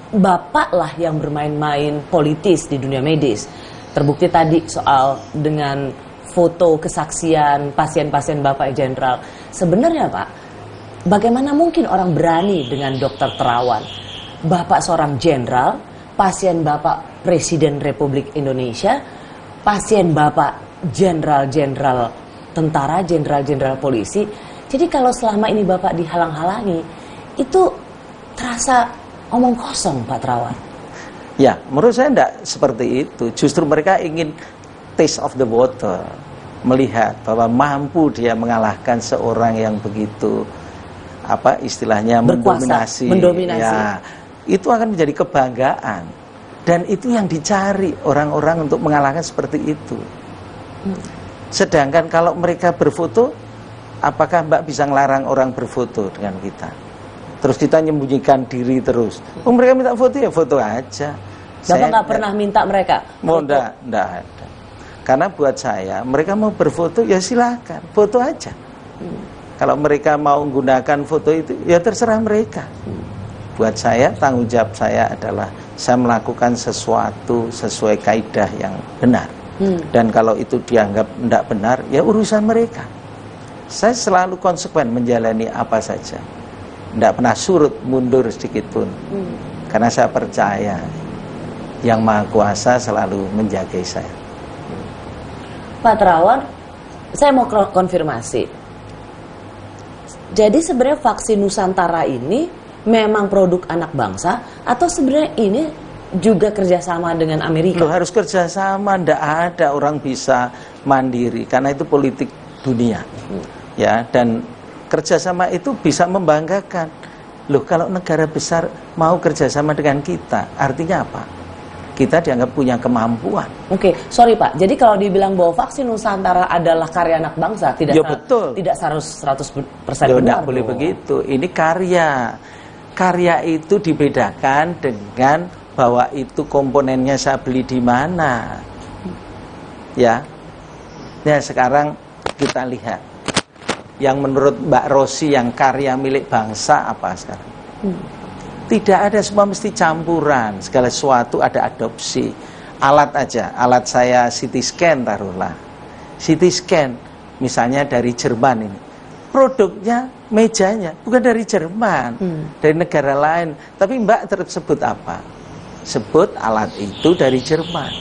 Bapaklah yang bermain-main politis di dunia medis. Terbukti tadi soal dengan foto kesaksian pasien-pasien Bapak Jenderal. Sebenarnya Pak, bagaimana mungkin orang berani dengan Dr. Terawan? Bapak seorang jenderal, pasien Bapak Presiden Republik Indonesia, pasien Bapak jenderal-jenderal tentara, jenderal-jenderal polisi. Jadi kalau selama ini Bapak dihalang-halangi, itu terasa omong kosong, Pak Terawan. Ya, menurut saya tidak seperti itu. Justru mereka ingin taste of the water, melihat bahwa mampu dia mengalahkan seorang yang begitu, apa istilahnya, mendominasi. Ya, itu akan menjadi kebanggaan. Dan itu yang dicari orang-orang untuk mengalahkan seperti itu. Sedangkan kalau mereka berfoto, apakah Mbak bisa ngelarang orang berfoto dengan kita? Terus kita menyembunyikan diri terus. Oh, mereka minta foto ya foto aja. Bapak nggak pernah minta mereka? Mau enggak ada. Karena buat saya, mereka mau berfoto ya silakan, foto aja. Kalau mereka mau menggunakan foto itu, ya terserah mereka. Buat saya, tanggung jawab saya adalah saya melakukan sesuatu sesuai kaidah yang benar. Dan kalau itu dianggap tidak benar, ya urusan mereka. Saya selalu konsekuen menjalani apa saja. Tidak pernah surut mundur sedikit pun. Karena saya percaya Yang Maha Kuasa selalu menjaga saya. Pak Terawan, saya mau konfirmasi. Jadi sebenarnya vaksin Nusantara ini memang produk anak bangsa atau sebenarnya ini juga kerjasama dengan Amerika? Loh, harus kerjasama, tidak ada orang bisa mandiri karena itu politik dunia. Ya, dan kerjasama itu bisa membanggakan. Loh, kalau negara besar mau kerjasama dengan kita, artinya apa? Kita dianggap punya kemampuan. Oke, sorry Pak. Jadi kalau dibilang bahwa vaksin Nusantara adalah karya anak bangsa, tidak betul. Tidak 100% benar. Tidak boleh begitu. Ini karya. Karya itu dibedakan dengan bahwa itu komponennya saya beli di mana. Ya. Ya, sekarang kita lihat. Yang menurut Mbak Rosi yang karya milik bangsa apa sekarang? Tidak ada, semua mesti campuran. Segala sesuatu ada adopsi. Alat aja, alat saya CT scan taruhlah. CT scan misalnya dari Jerman ini. Produknya, mejanya bukan dari Jerman, dari negara lain. Tapi Mbak tersebut apa? Sebut alat itu dari Jerman.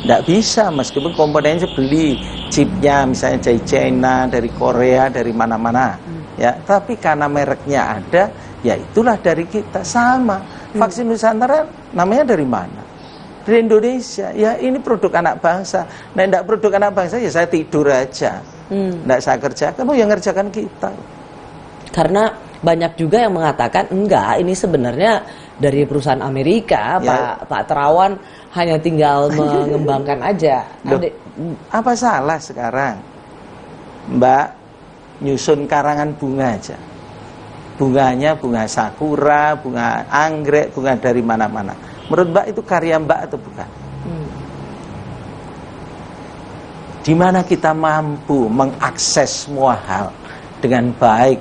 Tidak bisa, meskipun komponennya beli chipnya misalnya dari China, dari Korea, dari mana-mana. Ya, tapi karena mereknya ada, ya itulah dari kita. Sama vaksin Nusantara namanya dari mana? Dari Indonesia. Ya ini produk anak bangsa. Nah, tidak produk anak bangsa ya saya tidur aja. Tidak saya kerjakan. Oh, yang ngerjakan kita. Karena banyak juga yang mengatakan enggak, ini sebenarnya dari perusahaan Amerika. Ya. Pak Terawan hanya tinggal mengembangkan aja. Loh, apa salah sekarang Mbak nyusun karangan bunga aja? Bunganya bunga sakura, bunga anggrek, bunga dari mana-mana. Menurut Mbak itu karya Mbak atau bukan? Di mana kita mampu mengakses semua hal dengan baik,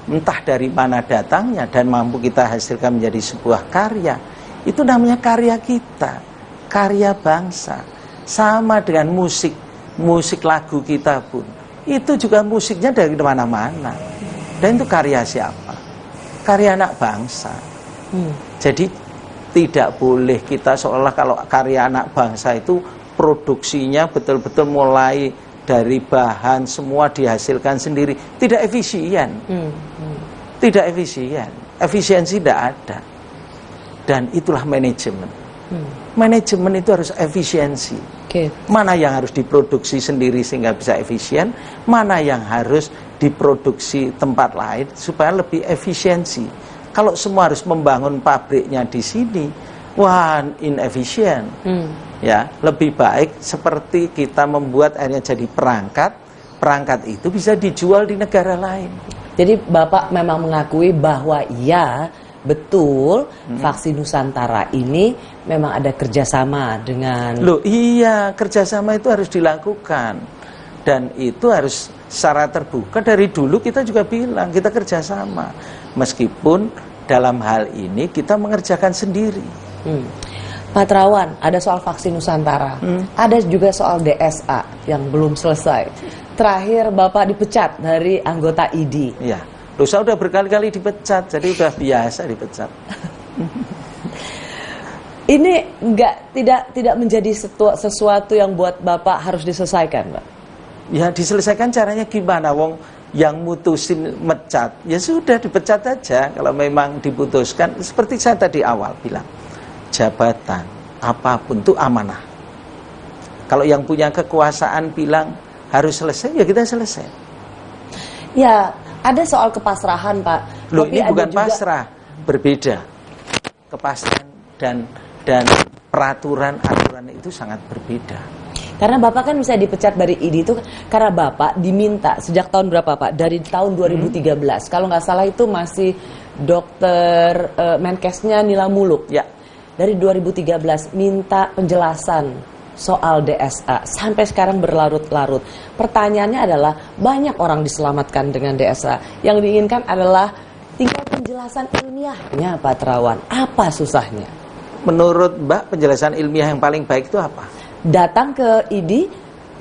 entah dari mana datangnya, dan mampu kita hasilkan menjadi sebuah karya. Itu namanya karya kita, karya bangsa. Sama dengan musik, musik lagu kita pun. Itu juga musiknya dari mana-mana. Dan itu karya siapa? Karya anak bangsa. Jadi tidak boleh kita seolah kalau karya anak bangsa itu produksinya betul-betul mulai dari bahan semua dihasilkan sendiri. Tidak efisien. Tidak efisien. Efisiensi tidak ada. Dan itulah manajemen. Manajemen itu harus efisiensi. Mana yang harus diproduksi sendiri sehingga bisa efisien, mana yang harus diproduksi tempat lain supaya lebih efisiensi. Kalau semua harus membangun pabriknya di sini, wah, inefisien. Ya, lebih baik seperti kita membuat akhirnya jadi perangkat. Perangkat itu bisa dijual di negara lain. Jadi Bapak memang mengakui bahwa ya betul vaksin Nusantara ini memang ada kerjasama dengan... Loh iya, kerjasama itu harus dilakukan. Dan itu harus secara terbuka. Dari dulu kita juga bilang kita kerjasama. Meskipun dalam hal ini kita mengerjakan sendiri. Pak Terawan, ada soal vaksin Nusantara, ada juga soal DSA yang belum selesai. Terakhir Bapak dipecat dari anggota ID. Iya, loh saya udah berkali-kali dipecat, jadi udah biasa dipecat. Ini tidak menjadi sesuatu yang buat Bapak harus diselesaikan, Pak? Ya diselesaikan caranya gimana? Wong yang mutusin mecat, ya sudah dipecat aja. Kalau memang diputuskan, seperti saya tadi awal bilang, jabatan apapun itu amanah. Kalau yang punya kekuasaan bilang harus selesai, ya kita selesai. Ya, ada soal kepasrahan, Pak. Loh, tapi ini bukan juga... pasrah, berbeda. Kepasrahan dan peraturan-aturan itu sangat berbeda. Karena Bapak kan bisa dipecat dari ID itu karena Bapak diminta sejak tahun berapa, Pak? Dari tahun 2013. Kalau nggak salah itu masih dokter Menkesnya Nila Muluk. Ya. Dari 2013 minta penjelasan soal DSA sampai sekarang berlarut-larut. Pertanyaannya adalah banyak orang diselamatkan dengan DSA. Yang diinginkan adalah tinggal penjelasan ilmiahnya, Pak Terawan. Apa susahnya? Menurut Mbak, penjelasan ilmiah yang paling baik itu apa? Datang ke ID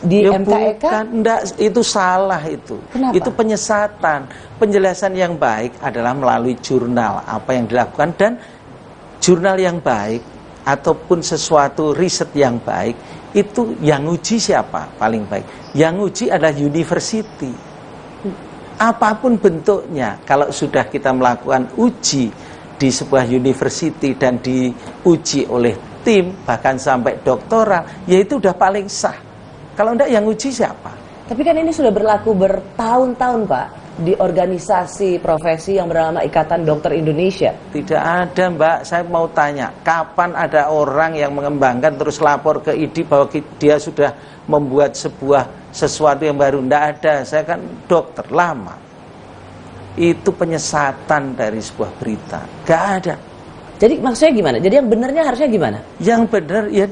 di ya MKEK? Bukan, enggak, itu salah itu. Kenapa? Itu penyesatan. Penjelasan yang baik adalah melalui jurnal apa yang dilakukan, dan jurnal yang baik ataupun sesuatu riset yang baik itu yang uji siapa paling baik? Yang uji adalah university. Apapun bentuknya, kalau sudah kita melakukan uji di sebuah university dan diuji oleh tim, bahkan sampai doktoral, ya itu udah paling sah. Kalau enggak, yang uji siapa? Tapi kan ini sudah berlaku bertahun-tahun, Pak, di organisasi profesi yang bernama Ikatan Dokter Indonesia. Tidak ada, Mbak. Saya mau tanya, kapan ada orang yang mengembangkan terus lapor ke ID bahwa dia sudah membuat sesuatu yang baru? Tidak ada. Saya kan dokter lama. Itu penyesatan dari sebuah berita. Gak ada. Jadi maksudnya gimana? Jadi yang benarnya harusnya gimana? Yang benar ya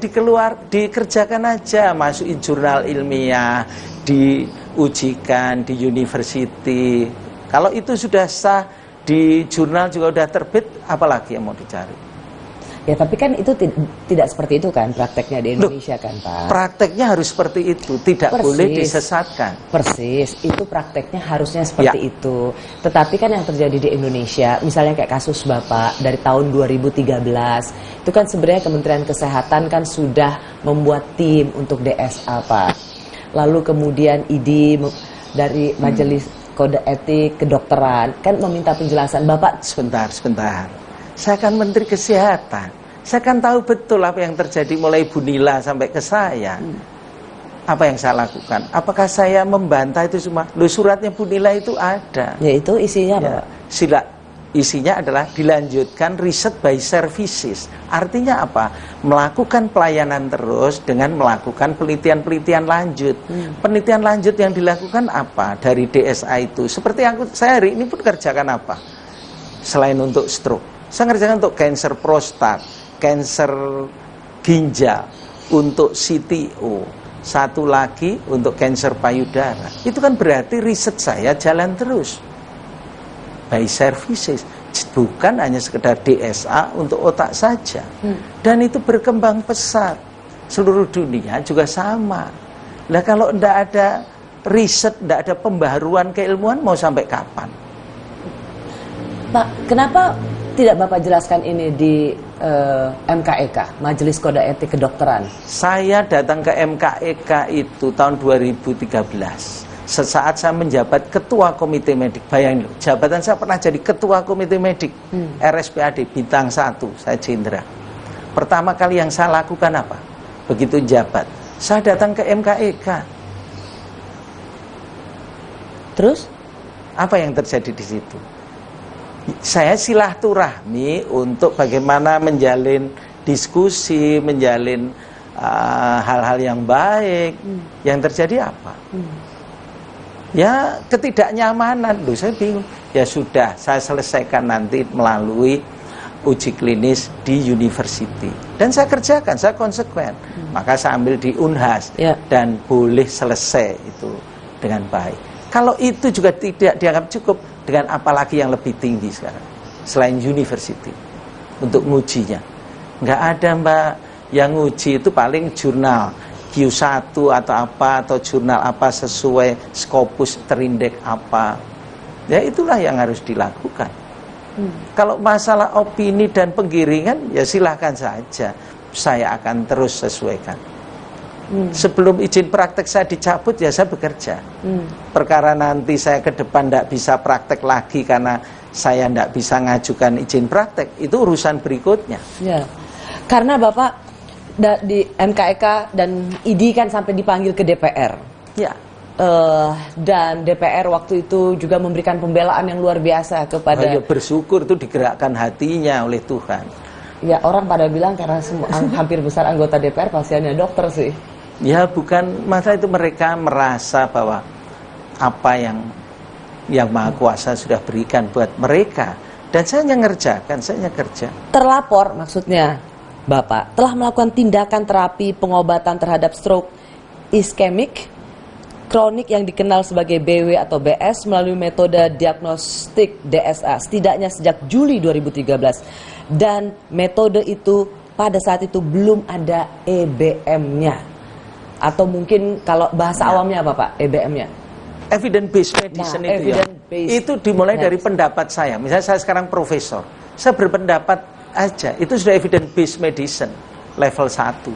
dikerjakan aja, masukin jurnal ilmiah, diujikan di university. Kalau itu sudah sah, di jurnal juga udah terbit, apalagi yang mau dicari? Ya tapi kan itu tidak seperti itu kan prakteknya di Indonesia. Loh, kan Pak? Prakteknya harus seperti itu, tidak boleh disesatkan. Persis, itu prakteknya harusnya seperti itu. Tetapi kan yang terjadi di Indonesia, misalnya kayak kasus Bapak dari tahun 2013, itu kan sebenarnya Kementerian Kesehatan kan sudah membuat tim untuk DSA, Pak. Lalu kemudian ID dari Majelis Kode Etik Kedokteran kan meminta penjelasan. Bapak, sebentar. Saya kan Menteri Kesehatan. Saya kan tahu betul apa yang terjadi mulai Bu Nila sampai ke saya. Apa yang saya lakukan? Apakah saya membantah itu semua? Loh, suratnya Bu Nila itu ada. Ya itu isinya apa, Pak? Isinya adalah dilanjutkan riset by services. Artinya apa? Melakukan pelayanan terus dengan melakukan penelitian-penelitian lanjut. Penelitian lanjut yang dilakukan apa dari DSA itu? Seperti saya hari ini pun kerjakan apa? selain untuk stroke. Saya ngerjakan untuk kanker prostat, kanker ginjal, untuk CTO, satu lagi untuk kanker payudara. Itu kan berarti riset saya jalan terus. By services, bukan hanya sekedar DSA untuk otak saja. Dan itu berkembang pesat. Seluruh dunia juga sama. Nah kalau tidak ada riset, tidak ada pembaharuan keilmuan, mau sampai kapan? Pak, kenapa tidak Bapak jelaskan ini di MKEK, Majelis Kode Etik Kedokteran? Saya datang ke MKEK itu tahun 2013. Sesaat saya menjabat Ketua Komite Medik. Bayangin, jabatan saya pernah jadi Ketua Komite Medik RSPAD Bintang 1, saya jenderal. Pertama kali yang saya lakukan apa? Begitu jabat, saya datang ke MKEK. Terus? Apa yang terjadi di situ? Saya silaturahmi untuk bagaimana menjalin diskusi, menjalin hal-hal yang baik. Yang terjadi apa? Ya ketidaknyamanan. Loh, saya bingung. Ya sudah, saya selesaikan nanti melalui uji klinis di university. Dan saya kerjakan, saya konsekuen. Maka saya ambil di Unhas dan boleh selesai itu dengan baik. Kalau itu juga tidak dianggap cukup, dengan apalagi yang lebih tinggi sekarang selain university untuk ngujinya. Nggak ada Mbak, yang nguji itu paling jurnal Q1 atau apa, atau jurnal apa sesuai Scopus terindeks apa. Ya itulah yang harus dilakukan. Kalau masalah opini dan penggiringan, ya silahkan saja, saya akan terus sesuaikan. Sebelum izin praktek saya dicabut, ya saya bekerja. Perkara nanti saya ke depan tidak bisa praktek lagi karena saya tidak bisa ngajukan izin praktek, itu urusan berikutnya. Ya, karena Bapak di MKEK dan ID kan sampai dipanggil ke DPR. Ya. Dan DPR waktu itu juga memberikan pembelaan yang luar biasa kepada. Ya, bersyukur itu digerakkan hatinya oleh Tuhan. Ya, orang pada bilang karena semua hampir besar anggota DPR pasiennya dokter sih. Ya, bukan masalah itu, mereka merasa bahwa apa yang Maha Kuasa sudah berikan buat mereka, dan saya hanya ngerjakan, saya hanya kerja. Terlapor maksudnya Bapak telah melakukan tindakan terapi pengobatan terhadap stroke iskemik kronik yang dikenal sebagai BW atau BS melalui metode diagnostik DSA setidaknya sejak Juli 2013, dan metode itu pada saat itu belum ada EBM-nya, atau mungkin kalau bahasa awamnya apa Pak EBM-nya? Evidence based medicine. Itu dimulai dari pendapat saya. Misalnya saya sekarang profesor, saya berpendapat aja, itu sudah evidence based medicine level 1.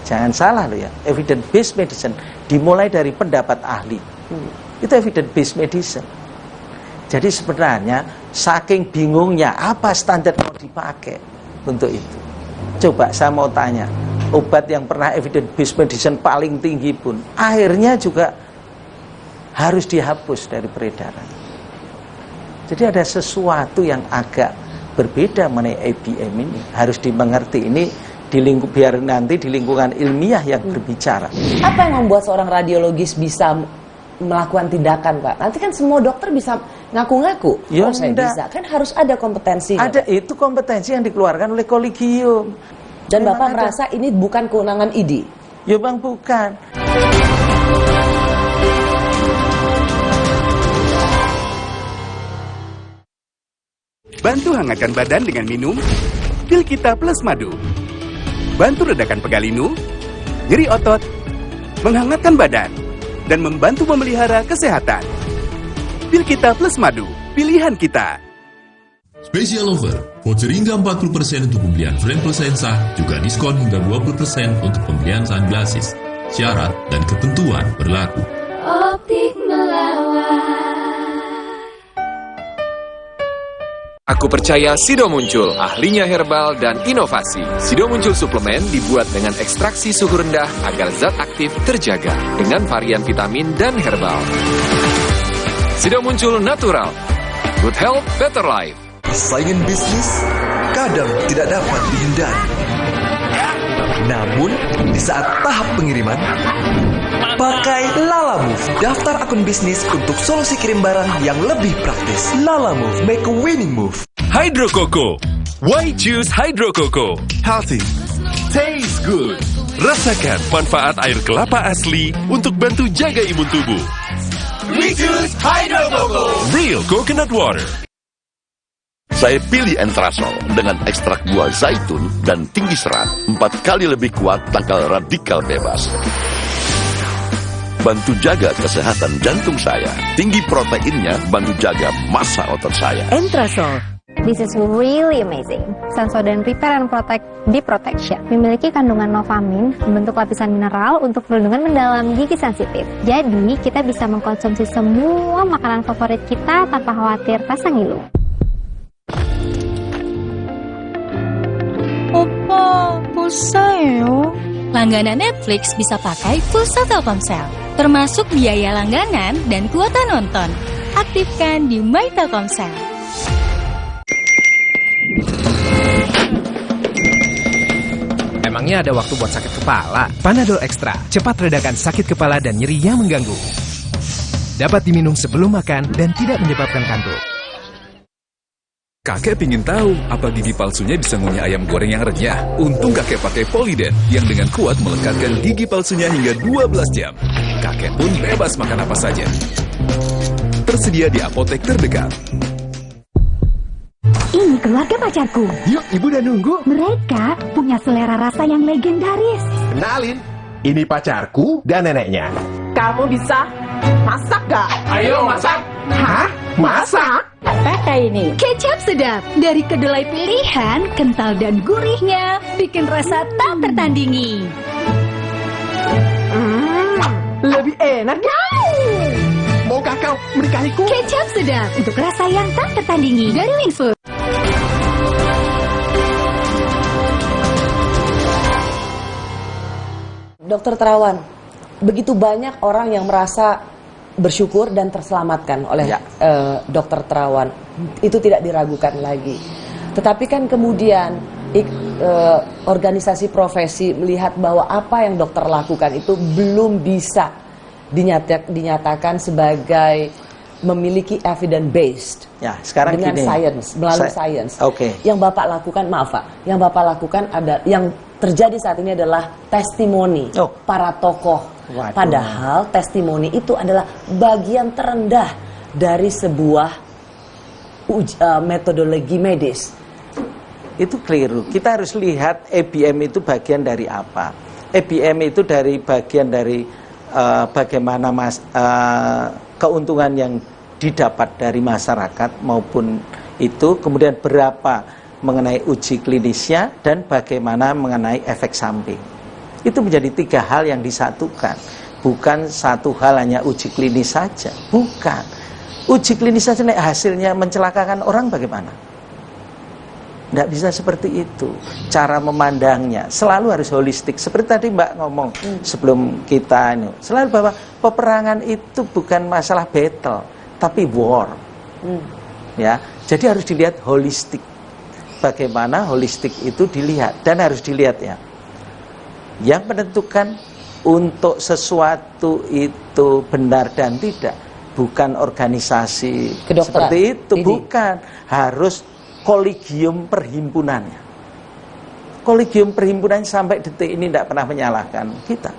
Jangan salah loh ya, evidence based medicine dimulai dari pendapat ahli. Itu evidence based medicine. Jadi sebenarnya saking bingungnya apa standar mau dipakai untuk itu. Coba saya mau tanya, obat yang pernah evidence based medicine paling tinggi pun akhirnya juga harus dihapus dari peredaran. Jadi ada sesuatu yang agak berbeda mengenai EBM ini, harus dimengerti. Ini biar nanti di lingkungan ilmiah yang berbicara. Apa yang membuat seorang radiologis bisa melakukan tindakan, Pak? Nanti kan semua dokter bisa ngaku-ngaku. Ya, saya bisa. Kan harus ada kompetensi. Ada, Pak. Itu kompetensi yang dikeluarkan oleh kolegium. Dan memang Bapak merasa ini bukan kewenangan ID? Ya Bang, bukan. Bantu hangatkan badan dengan minum Pil Kita Plus Madu. Bantu redakan pegalinu, nyeri otot, menghangatkan badan, dan membantu memelihara kesehatan. Pil Kita Plus Madu, pilihan kita. Special offer, voucher hingga 40% untuk pembelian frame plus lensa, juga diskon hingga 20% untuk pembelian sunglasses. Syarat dan ketentuan berlaku. Optik melawan. Aku percaya Sido muncul, ahlinya herbal dan inovasi. Sido muncul suplemen dibuat dengan ekstraksi suhu rendah agar zat aktif terjaga dengan varian vitamin dan herbal. Sido muncul natural, good health, better life. Saingan bisnis kadang tidak dapat dihindari. Namun, di saat tahap pengiriman, pakai Lalamove, daftar akun bisnis untuk solusi kirim barang yang lebih praktis. Lalamove, make a winning move. Hydro Coco. Why choose Hydro Coco? Healthy, taste good. Rasakan manfaat air kelapa asli untuk bantu jaga imun tubuh. We choose Hydro Coco. Real coconut water. Saya pilih Entrasol dengan ekstrak buah zaitun dan tinggi serat, 4 kali lebih kuat tangkal radikal bebas. Bantu jaga kesehatan jantung saya. Tinggi proteinnya bantu jaga massa otot saya. Entrasol. This is really amazing. Sensodyne Repair and Protect Deep Protection memiliki kandungan novamin, membentuk lapisan mineral untuk perlindungan mendalam gigi sensitif. Jadi, kita bisa mengkonsumsi semua makanan favorit kita tanpa khawatir rasa ngilu. Opa, pulsa요. Langganan Netflix bisa pakai pulsa Telkomsel, termasuk biaya langganan dan kuota nonton. Aktifkan di My Telkomsel. Emangnya ada waktu buat sakit kepala? Panadol Extra, cepat redakan sakit kepala dan nyeri yang mengganggu. Dapat diminum sebelum makan dan tidak menyebabkan kantuk. Kakek pingin tahu apa gigi palsunya bisa ngunyah ayam goreng yang renyah. Untung kakek pakai Polydent yang dengan kuat melekatkan gigi palsunya hingga 12 jam. Kakek pun bebas makan apa saja. Tersedia di apotek terdekat. Ini keluarga pacarku. Yuk, ibu udah nunggu. Mereka punya selera rasa yang legendaris. Kenalin, ini pacarku dan neneknya. Kamu bisa masak gak? Ayo masak. Hah? Masak? Pakai ini. Kecap sedap dari kedelai pilihan, kental dan gurihnya bikin rasa tak tertandingi. Lebih enak gak? Maukah kau menikahiku? Kecap sedap untuk rasa yang tak tertandingi dari Winfood. Dokter Terawan, begitu banyak orang yang merasa bersyukur dan terselamatkan oleh Dokter Terawan. Itu tidak diragukan lagi. Tetapi kan kemudian organisasi profesi melihat bahwa apa yang dokter lakukan itu belum bisa dinyatakan sebagai memiliki evidence based. Ya, sekarang dengan gini. science, melalui science. Oke. Yang Bapak lakukan, maaf Pak, yang Bapak lakukan ada yang terjadi saat ini adalah testimoni para tokoh. Waduh. Padahal testimoni itu adalah bagian terendah dari sebuah metodologi medis. Itu keliru. Kita harus lihat EBM itu bagian dari apa. EBM itu dari bagian dari bagaimana keuntungan yang didapat dari masyarakat maupun itu, kemudian berapa mengenai uji klinisnya dan bagaimana mengenai efek samping. Itu menjadi 3 hal yang disatukan. Bukan satu hal hanya uji klinis saja. Bukan. Uji klinis saja hasilnya mencelakakan orang bagaimana? Tidak bisa seperti itu. Cara memandangnya selalu harus holistik. Seperti tadi Mbak ngomong sebelum kita ini, selalu bahwa peperangan itu bukan masalah battle, tapi war. Ya, jadi harus dilihat holistik. Bagaimana holistik itu dilihat dan harus dilihat ya. Yang menentukan untuk sesuatu itu benar dan tidak bukan organisasi seperti itu, bukan, harus kolegium perhimpunannya. Kolegium perhimpunannya sampai detik ini tidak pernah menyalahkan kita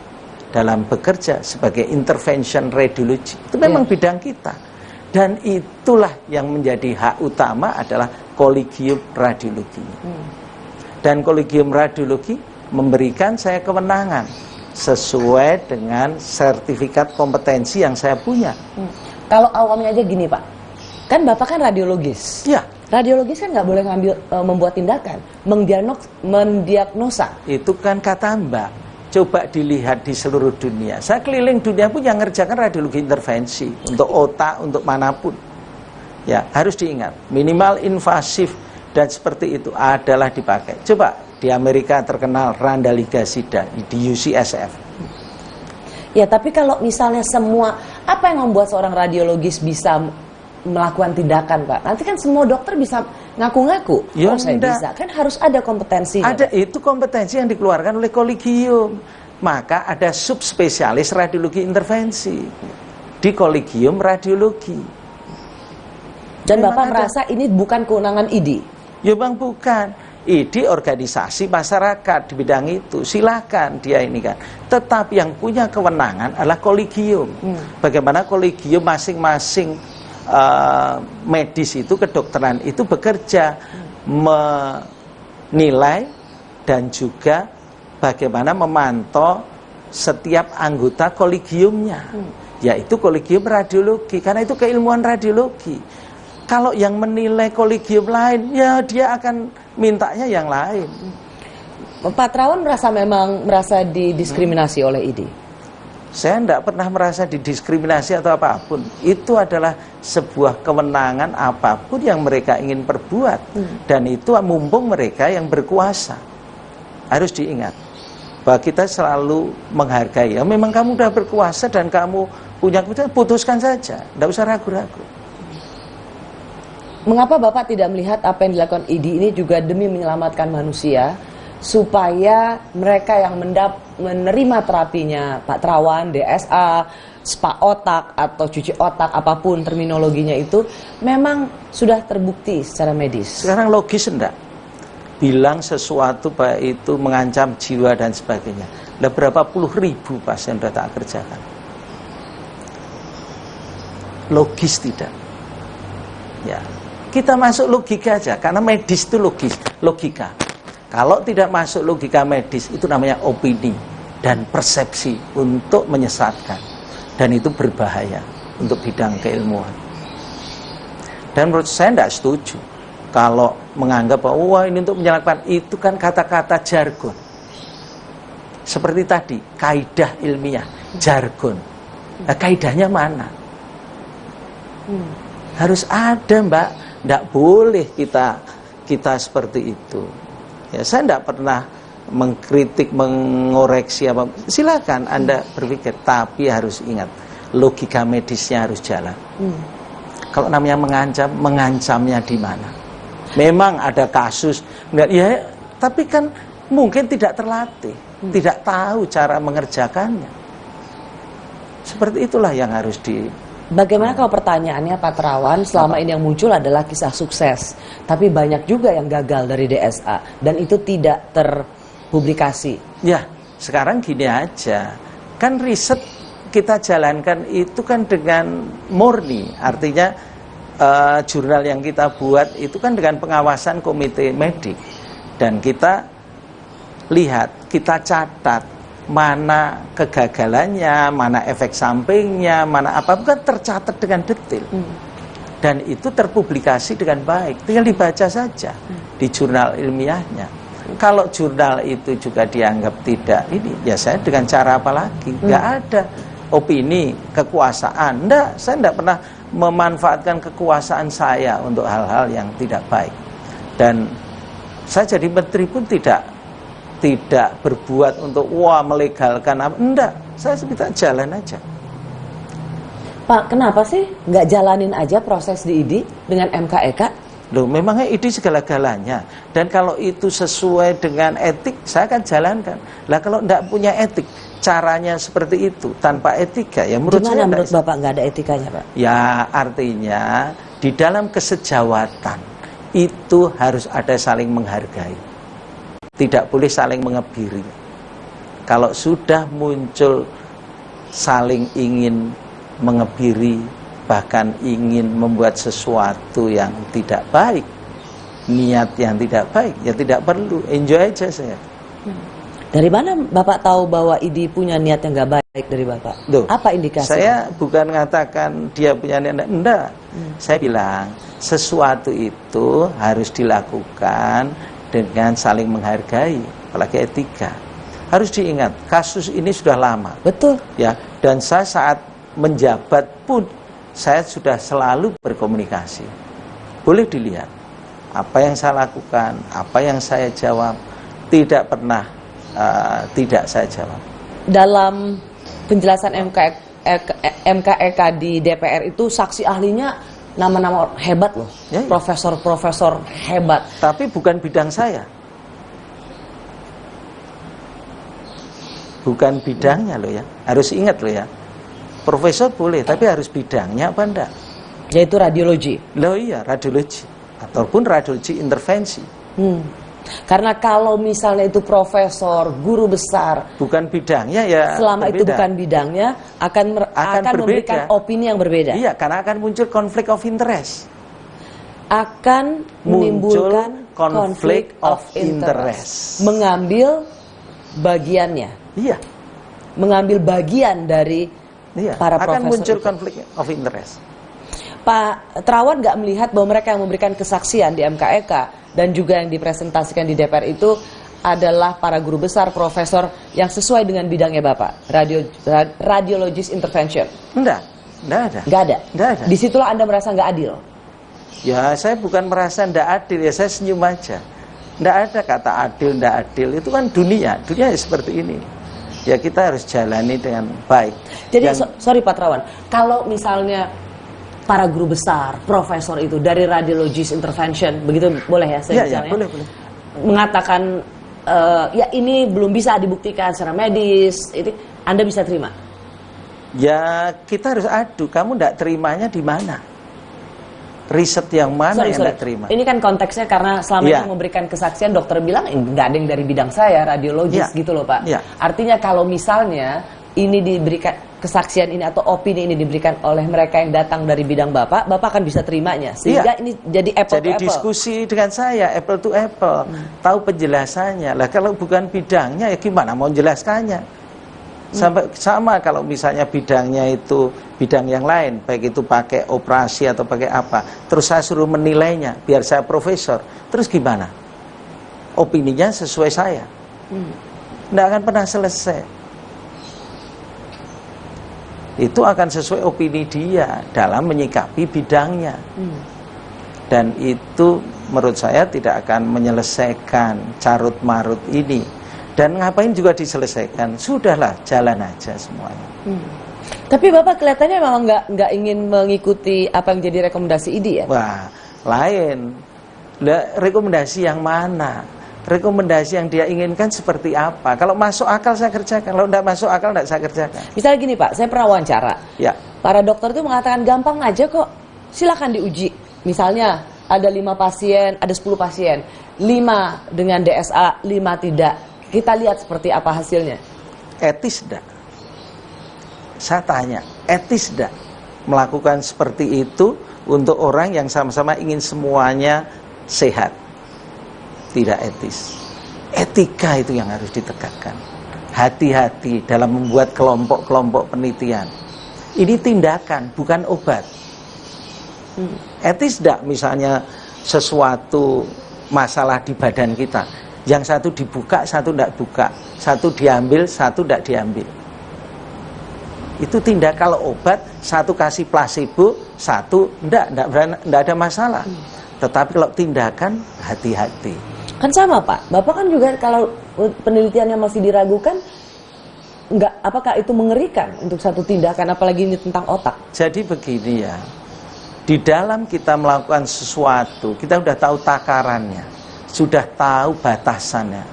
dalam bekerja sebagai intervention radiology. Itu memang bidang kita. Dan itulah yang menjadi hak utama adalah kolegium radiologi. Dan kolegium radiologi memberikan saya kewenangan sesuai dengan sertifikat kompetensi yang saya punya. Kalau awamnya aja gini Pak, kan Bapak kan radiologis. Ya. Radiologis kan nggak boleh membuat tindakan, mendiagnosa. Itu kan kata Mbak. Coba dilihat di seluruh dunia. Saya keliling dunia pun yang ngerjakan radiologi intervensi untuk otak, untuk manapun. Ya, harus diingat, minimal invasif dan seperti itu adalah dipakai. Coba di Amerika terkenal Randa Ligasida di UCSF. Ya, tapi kalau misalnya semua, apa yang membuat seorang radiologis bisa melakukan tindakan, Pak? Nanti kan semua dokter bisa ngaku-ngaku, Ya, oh saya enggak. bisa. Kan harus ada kompetensi. Ada, itu kompetensi yang dikeluarkan oleh kolegium. Maka ada subspesialis radiologi intervensi di kolegium radiologi. Dan Memang Bapak ada. merasa ini bukan kewenangan ID? Ya bang, bukan. ID organisasi masyarakat di bidang itu, silakan dia ini kan. Tetapi yang punya kewenangan adalah kolegium. Bagaimana kolegium masing-masing medis itu, kedokteran itu bekerja menilai dan juga bagaimana memantau setiap anggota kolegiumnya, yaitu kolegium radiologi, karena itu keilmuan radiologi. Kalau yang menilai kolegium lain, ya dia akan mintanya yang lain. Pak Terawan merasa didiskriminasi oleh ID? Saya tidak pernah merasa didiskriminasi atau apapun. Itu adalah sebuah kewenangan apapun yang mereka ingin perbuat. Dan itu mumpung mereka yang berkuasa. Harus diingat bahwa kita selalu menghargai. Ya, memang kamu sudah berkuasa dan kamu punya keputusan, putuskan saja. Tidak usah ragu-ragu. Mengapa Bapak tidak melihat apa yang dilakukan ID ini juga demi menyelamatkan manusia, supaya mereka yang menerima terapinya Pak Terawan, DSA, spa otak atau cuci otak, apapun terminologinya itu, memang sudah terbukti secara medis? Sekarang logis enggak? Bilang sesuatu baik itu mengancam jiwa dan sebagainya. Ada berapa puluh ribu pasien sudah tak kerjakan. Logis tidak? Ya. Kita masuk logika aja, karena medis itu logika. Kalau tidak masuk logika medis, itu namanya opini dan persepsi untuk menyesatkan. Dan itu berbahaya untuk bidang keilmuan. Dan menurut saya tidak setuju kalau menganggap bahwa wah ini untuk menyelamatkan, itu kan kata-kata jargon. Seperti tadi, kaidah ilmiah, jargon. Nah, kaidahnya mana? Harus ada, Mbak. Tidak boleh kita seperti itu. Ya, saya tidak pernah mengkritik, mengoreksi apa. Silakan Anda berpikir, tapi harus ingat logika medisnya harus jalan. Kalau namanya mengancam, mengancamnya di mana? Memang ada kasus, ya, tapi kan mungkin tidak terlatih, tidak tahu cara mengerjakannya. Seperti itulah yang harus Bagaimana kalau pertanyaannya Pak Terawan, selama ini yang muncul adalah kisah sukses, tapi banyak juga yang gagal dari DSA dan itu tidak terpublikasi. Ya, sekarang gini aja, kan riset kita jalankan itu kan dengan murni, artinya jurnal yang kita buat itu kan dengan pengawasan komite medik, dan kita lihat, kita catat mana kegagalannya, mana efek sampingnya, mana apa, bukan tercatat dengan detail. Dan itu terpublikasi dengan baik, tinggal dibaca saja di jurnal ilmiahnya. Kalau jurnal itu juga dianggap tidak ini, ya saya dengan cara apa lagi? Nggak ada opini, kekuasaan. Nggak, saya nggak pernah memanfaatkan kekuasaan saya untuk hal-hal yang tidak baik. Dan saya jadi menteri pun tidak berbuat untuk melegalkan apa. Enggak, saya kita jalan aja. Pak, kenapa sih nggak jalanin aja proses di ID dengan MKEK? Loh, memangnya ID segala-galanya. Dan kalau itu sesuai dengan etik, saya akan jalankan. Lah kalau enggak punya etik, caranya seperti itu, tanpa etika, ya menurut Gimana saya menurut Bapak nggak ada etikanya, Pak? Ya artinya, di dalam kesejawatan, itu harus ada saling menghargai. Tidak boleh saling mengebiri. Kalau sudah muncul saling ingin mengebiri, bahkan ingin membuat sesuatu yang tidak baik, niat yang tidak baik, ya tidak perlu. Enjoy aja saya. Dari mana Bapak tahu bahwa ID punya niat yang nggak baik dari Bapak? Duh, apa indikasi? Saya bukan mengatakan dia punya niat, enggak. Saya bilang sesuatu itu harus dilakukan dengan saling menghargai, apalagi etika. Harus diingat, kasus ini sudah lama. Betul. Ya, dan saya saat menjabat pun saya sudah selalu berkomunikasi. Boleh dilihat apa yang saya lakukan, apa yang saya jawab, tidak pernah tidak saya jawab. Dalam penjelasan MKEK di DPR itu saksi ahlinya nama-nama hebat loh, profesor-profesor hebat. Tapi bukan bidang saya. Bukan bidangnya loh ya. Harus ingat loh ya. Profesor boleh, tapi harus bidangnya apa enggak? Yaitu radiologi. Loh iya, radiologi. Ataupun radiologi intervensi. Karena kalau misalnya itu profesor, guru besar, bukan bidangnya ya. Selama berbeda. itu bukan bidangnya, akan memberikan opini yang berbeda. Iya, karena akan muncul konflik of interest. Akan menimbulkan konflik of interest. Mengambil bagiannya. Iya. Mengambil bagian dari para profesor. Akan muncul itu. konflik of interest. Pak Terawan nggak melihat bahwa mereka yang memberikan kesaksian di MKEK dan juga yang dipresentasikan di DPR itu adalah para guru besar, profesor yang sesuai dengan bidangnya Bapak, radiologis intervention. Enggak ada. Enggak ada. Disitulah Anda merasa nggak adil. Ya, saya bukan merasa enggak adil, ya saya senyum aja. Enggak ada kata adil, enggak adil. Itu kan dunia seperti ini. Ya kita harus jalani dengan baik. Jadi sorry Pak Terawan, kalau misalnya para guru besar, profesor itu dari radiologis intervention, begitu boleh ya saya misalnya? Boleh. Mengatakan ya ini belum bisa dibuktikan secara medis, itu Anda bisa terima? Ya kita harus adu. Kamu tidak terimanya di mana? Riset yang mana yang tidak terima? Ini kan konteksnya karena selama ini memberikan kesaksian dokter bilang nggak ada yang dari bidang saya, radiologis gitu loh Pak. Artinya kalau misalnya ini diberikan kesaksian ini atau opini ini diberikan oleh mereka yang datang dari bidang Bapak akan bisa terimanya. Sehingga ini jadi apple to apple. Jadi diskusi dengan saya, apple to apple. Tahu penjelasannya. Lah kalau bukan bidangnya ya gimana mau menjelaskannya? Sampai sama kalau misalnya bidangnya itu bidang yang lain, baik itu pakai operasi atau pakai apa. Terus saya suruh menilainya, biar saya profesor. Terus gimana? Opininya sesuai saya. Nggak akan pernah selesai. Itu akan sesuai opini dia dalam menyikapi bidangnya. Dan itu menurut saya tidak akan menyelesaikan carut marut ini. Dan ngapain juga diselesaikan? Sudahlah, jalan aja semuanya. Tapi Bapak kelihatannya memang nggak ingin mengikuti apa yang jadi rekomendasi IDI ya? Wah, lain. Rekomendasi yang mana? Rekomendasi yang dia inginkan seperti apa? Kalau masuk akal saya kerjakan, kalau tidak masuk akal tidak saya kerjakan. Misalnya gini Pak, saya pernah wawancara. Ya. Para dokter itu mengatakan gampang aja kok, silakan diuji. Misalnya ada 5 pasien, ada 10 pasien, 5 dengan DSA, 5 tidak. Kita lihat seperti apa hasilnya. Etis tidak? Saya tanya, etis tidak melakukan seperti itu untuk orang yang sama-sama ingin semuanya sehat? Tidak etis. Etika itu yang harus ditegakkan. Hati-hati dalam membuat kelompok-kelompok penelitian. Ini tindakan, bukan obat. Etis tidak misalnya sesuatu masalah di badan kita. Yang satu dibuka, satu tidak buka. Satu diambil, satu tidak diambil. Itu tindak. Kalau obat, satu kasih placebo, satu tidak ada masalah. Tetapi kalau tindakan, hati-hati. Kan sama Pak, Bapak kan juga kalau penelitiannya masih diragukan, apakah itu mengerikan untuk satu tindakan, apalagi ini tentang otak? Jadi begini ya, di dalam kita melakukan sesuatu, kita sudah tahu takarannya, sudah tahu batasannya,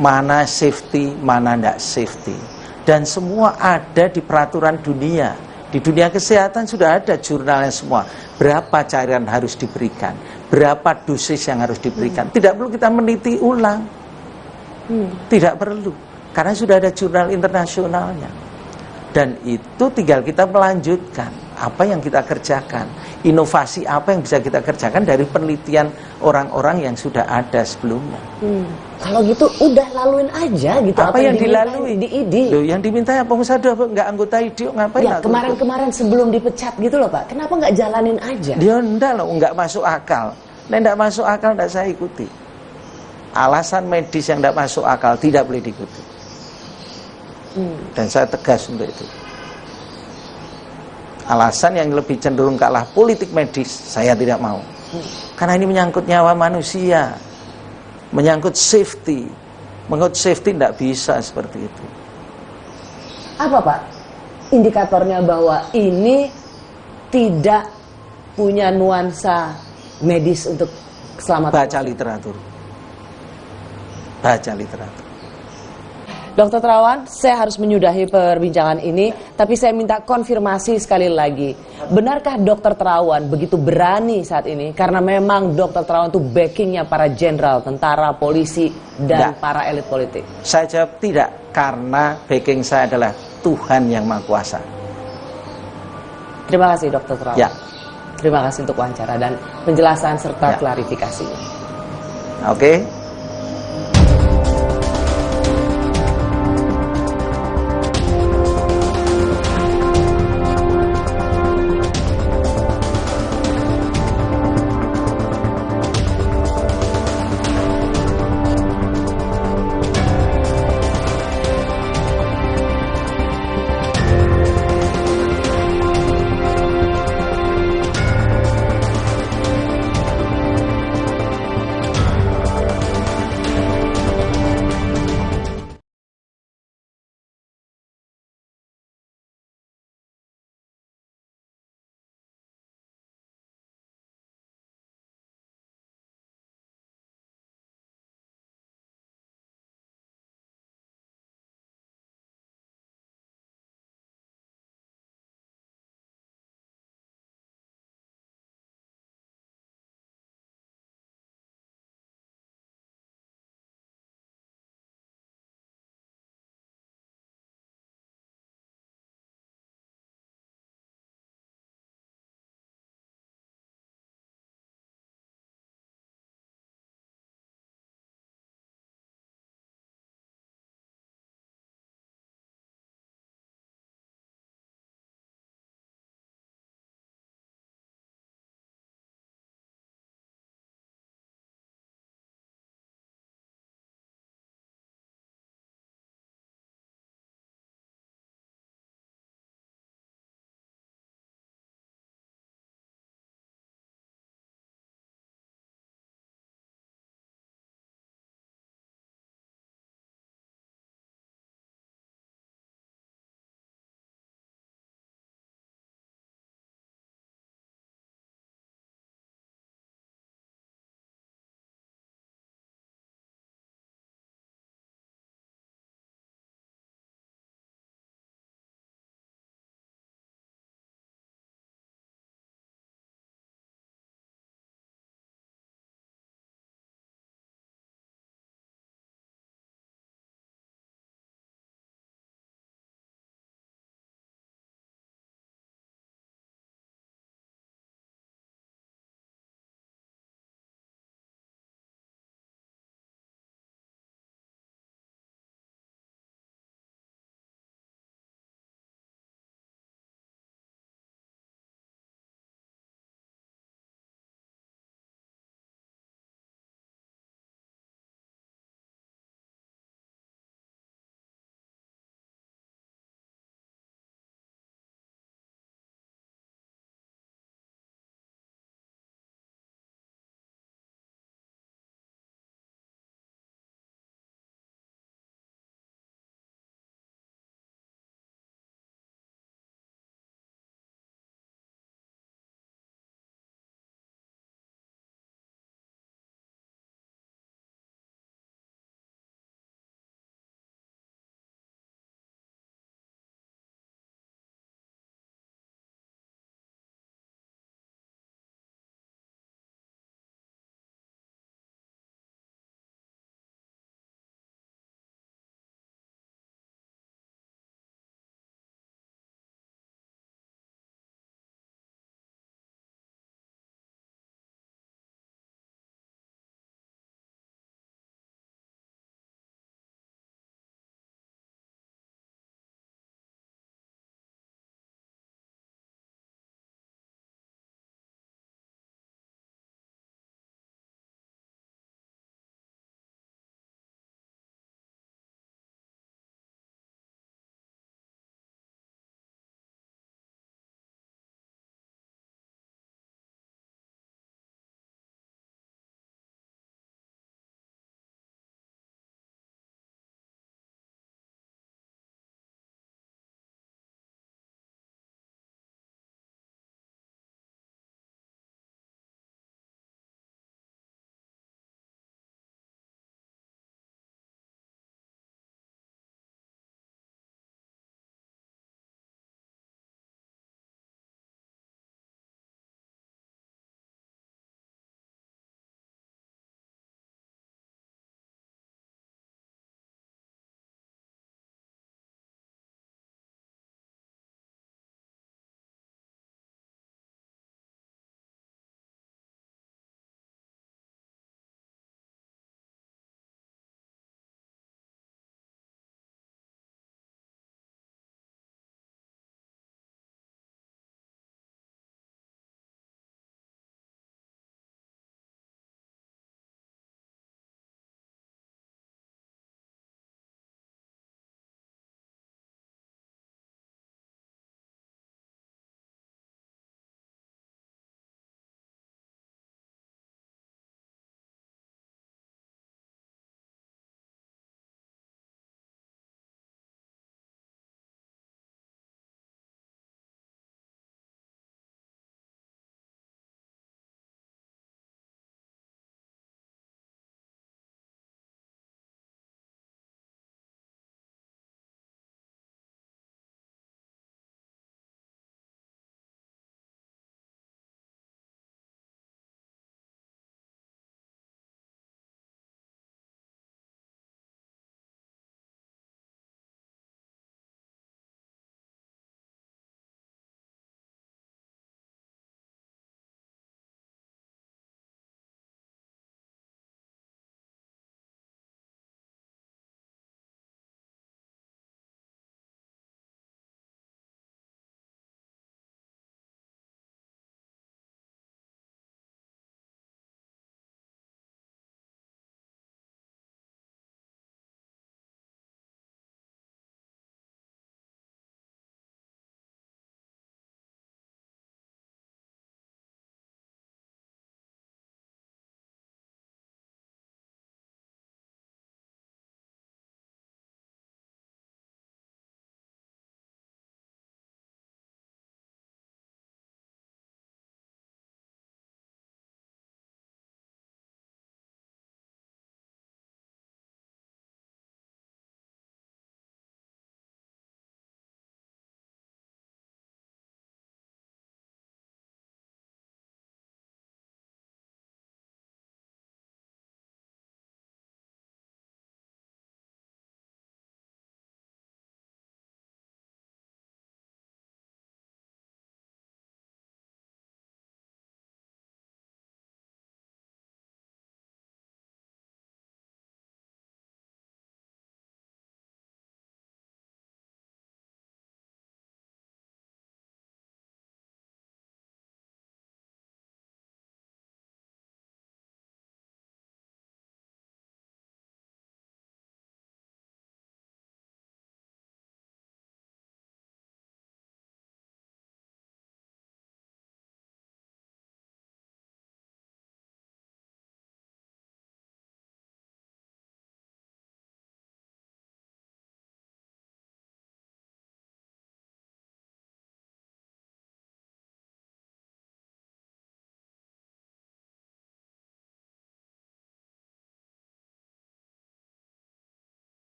mana safety, mana tidak safety. Dan semua ada di peraturan dunia. Di dunia kesehatan sudah ada jurnalnya semua. Berapa cairan harus diberikan, berapa dosis yang harus diberikan. Tidak perlu kita meneliti ulang. Tidak perlu. Karena sudah ada jurnal internasionalnya. Dan itu tinggal kita melanjutkan apa yang kita kerjakan. Inovasi apa yang bisa kita kerjakan dari penelitian orang-orang yang sudah ada sebelumnya. Kalau gitu udah laluin aja gitu. Apa yang dilalui di IDI? Loh, yang diminta pengusaha nggak anggota IDI, ngapain? Ya kemarin-kemarin sebelum dipecat gitu loh Pak. Kenapa nggak jalanin aja? Dia enggak loh, nggak masuk akal. Nah, nggak masuk akal nggak saya ikuti. Alasan medis yang nggak masuk akal tidak boleh diikuti. Dan saya tegas untuk itu. Alasan yang lebih cenderung kalah politik medis, saya tidak mau. Karena ini menyangkut nyawa manusia. Menyangkut safety. Menyangkut safety tidak bisa seperti itu. Apa Pak indikatornya bahwa ini tidak punya nuansa medis untuk keselamatan? Baca literatur. Baca literatur. Dokter Terawan, saya harus menyudahi perbincangan ini, tapi saya minta konfirmasi sekali lagi. Benarkah Dokter Terawan begitu berani saat ini? Karena memang Dokter Terawan itu backingnya para jenderal, tentara, polisi, dan para elit politik. Saya jawab tidak, karena backing saya adalah Tuhan Yang Maha Kuasa. Terima kasih Dokter Terawan. Ya. Terima kasih untuk wawancara dan penjelasan serta klarifikasinya. Oke.